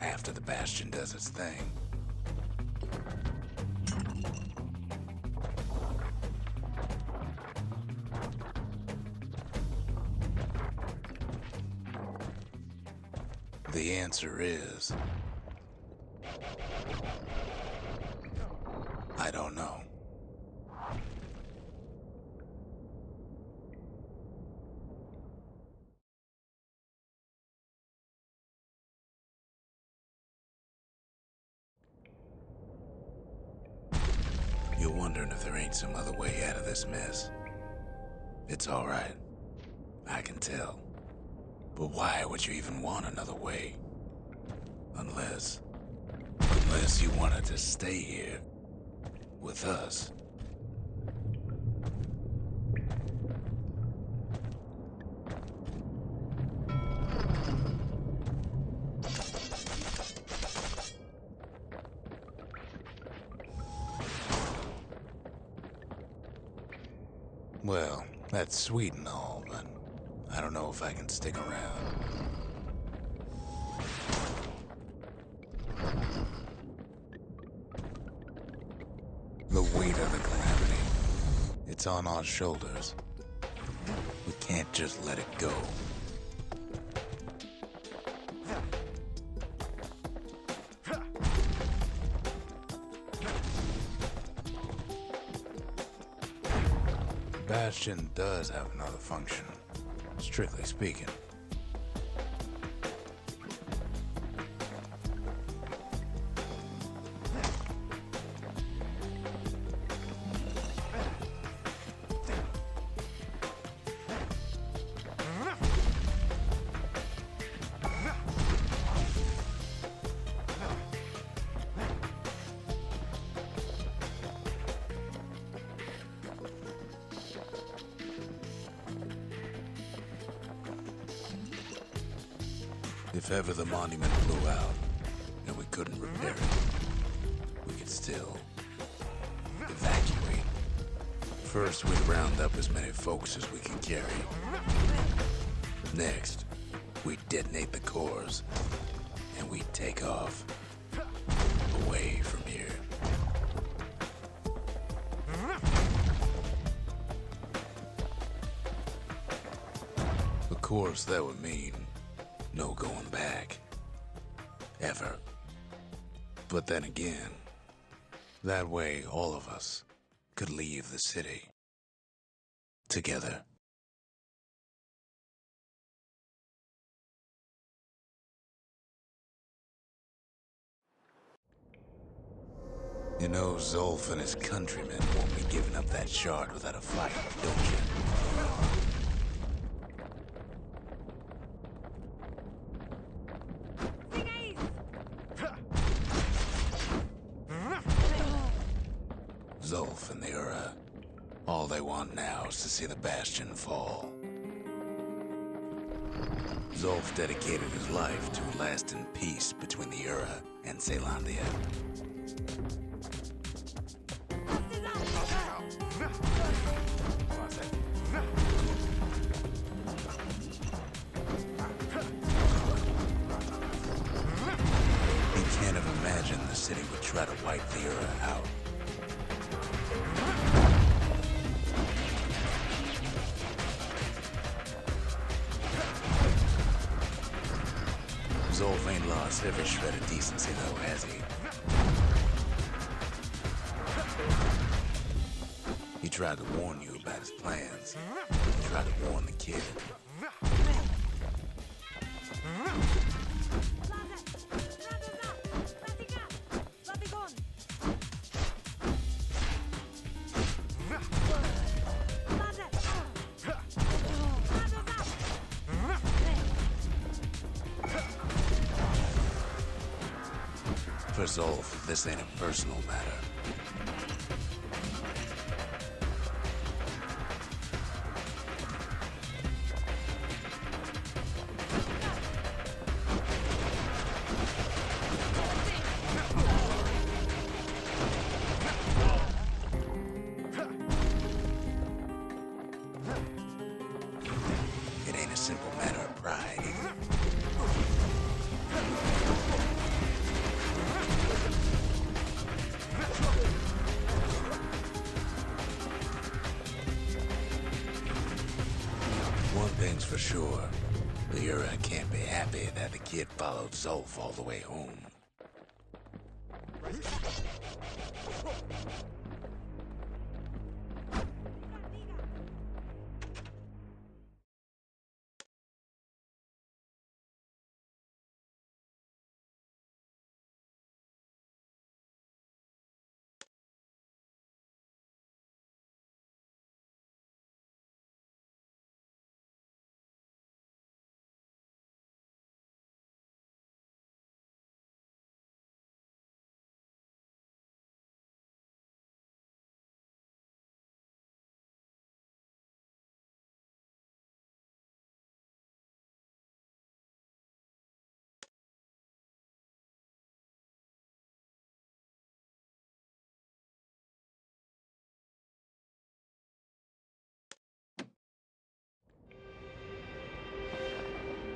after the Bastion does its thing? The answer is, I don't know. You're wondering if there ain't some other way out of this mess. It's all right. I can tell. But why would you even want another way? Unless you wanted to stay here with us. Well, that's sweet and all, but I don't know if I can stick around. The weight of the Calamity, it's on our shoulders. We can't just let it go. Bastion does have another function, strictly speaking. If ever the monument blew out and we couldn't repair it, we could still evacuate. First, we'd round up as many folks as we could carry. Next, we'd detonate the cores, and we'd take off away from here. Of course, that would mean no going back. Ever. But then again, that way all of us could leave the city together. You know, Zolf and his countrymen won't be giving up that shard without a fight, don't you? Zolf and the Ura, all they want now is to see the Bastion fall. Zolf dedicated his life to a lasting peace between the Ura and Caelandia. He can't have imagined the city would try to wipe the Ura out. Zolf ain't lost every shred of decency though, has he? He tried to warn you about his plans. He tried to warn the kid. For Zolf, this ain't a personal matter. It ain't a simple matter of pride either. One thing's for sure, the Ura can't be happy that the kid followed Zolf all the way home.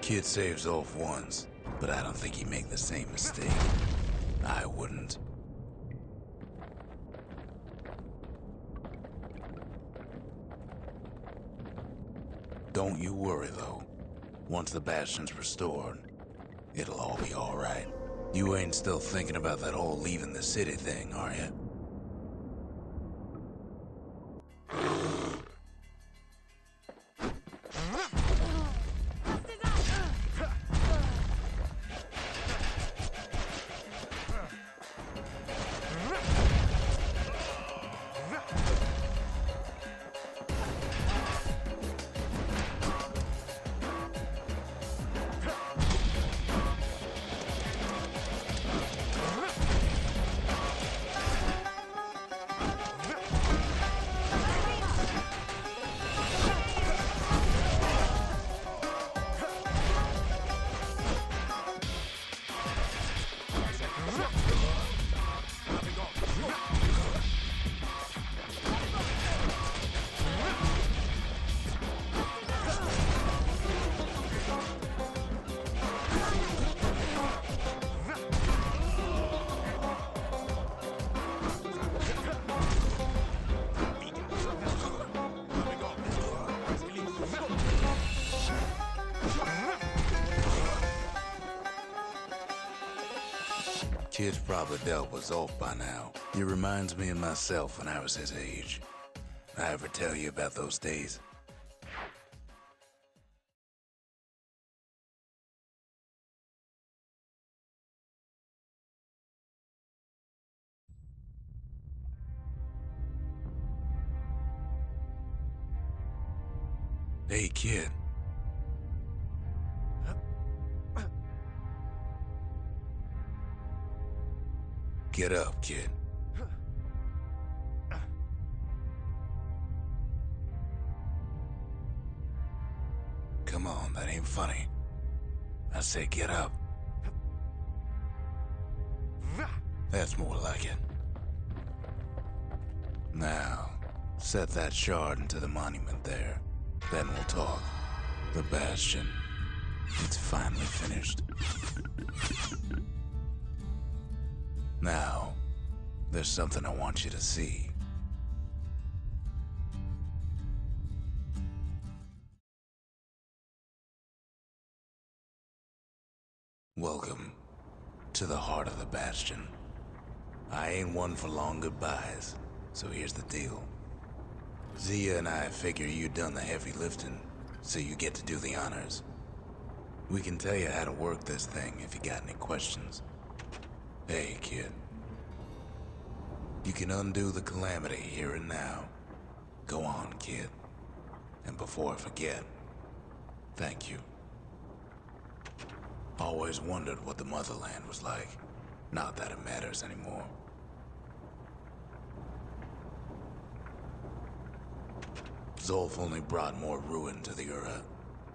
Kid saves Zolf once, but I don't think he'd make the same mistake. I wouldn't. Don't you worry, though. Once the Bastion's restored, it'll all be alright. You ain't still thinking about that whole leaving the city thing, are you? Kid's probably dealt with Zolf by now. He reminds me of myself when I was his age. I ever tell you about those days? Hey, kid. Get up, kid. Come on, that ain't funny. I say get up. That's more like it. Now, set that shard into the monument there. Then we'll talk. The Bastion. It's finally finished. Now, there's something I want you to see. Welcome to the heart of the Bastion. I ain't one for long goodbyes, so here's the deal. Zia and I figure you done the heavy lifting, so you get to do the honors. We can tell you how to work this thing if you got any questions. Hey, kid. You can undo the Calamity here and now. Go on, kid. And before I forget, thank you. Always wondered what the motherland was like. Not that it matters anymore. Zolf only brought more ruin to the Ura.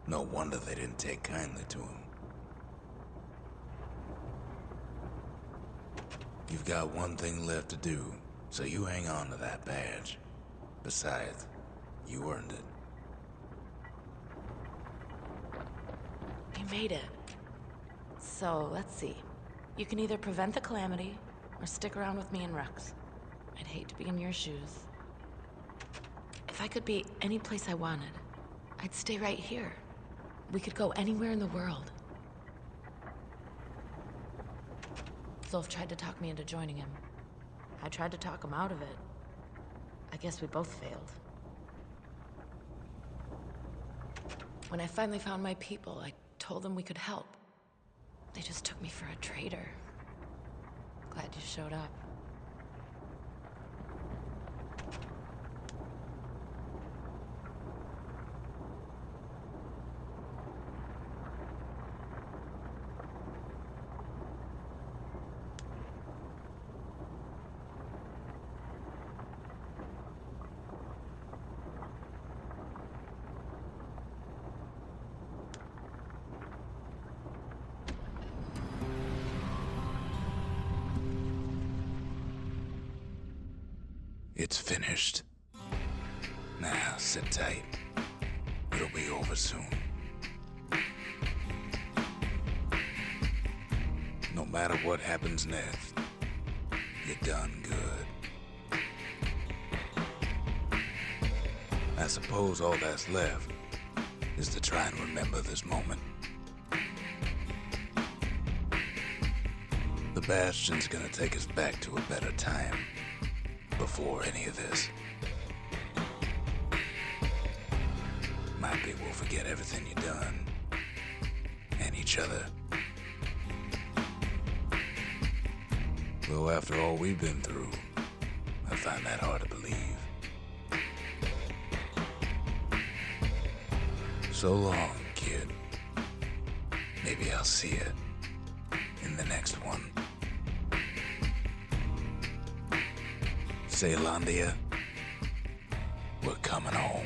No wonder they didn't take kindly to him. You've got one thing left to do, so you hang on to that badge. Besides, you earned it. You made it. So, let's see. You can either prevent the Calamity, or stick around with me and Rucks. I'd hate to be in your shoes. If I could be any place I wanted, I'd stay right here. We could go anywhere in the world. Zolf tried to talk me into joining him. I tried to talk him out of it. I guess we both failed. When I finally found my people, I told them we could help. They just took me for a traitor. Glad you showed up. It's finished. Now, sit tight. It'll be over soon. No matter what happens next, you're done good. I suppose all that's left is to try and remember this moment. The Bastion's gonna take us back to a better time. Before any of this. Might be we'll forget everything you've done. And each other. Though after all we've been through, I find that hard to believe. So long, kid. Maybe I'll see you in the next one. Caelandia, we're coming home.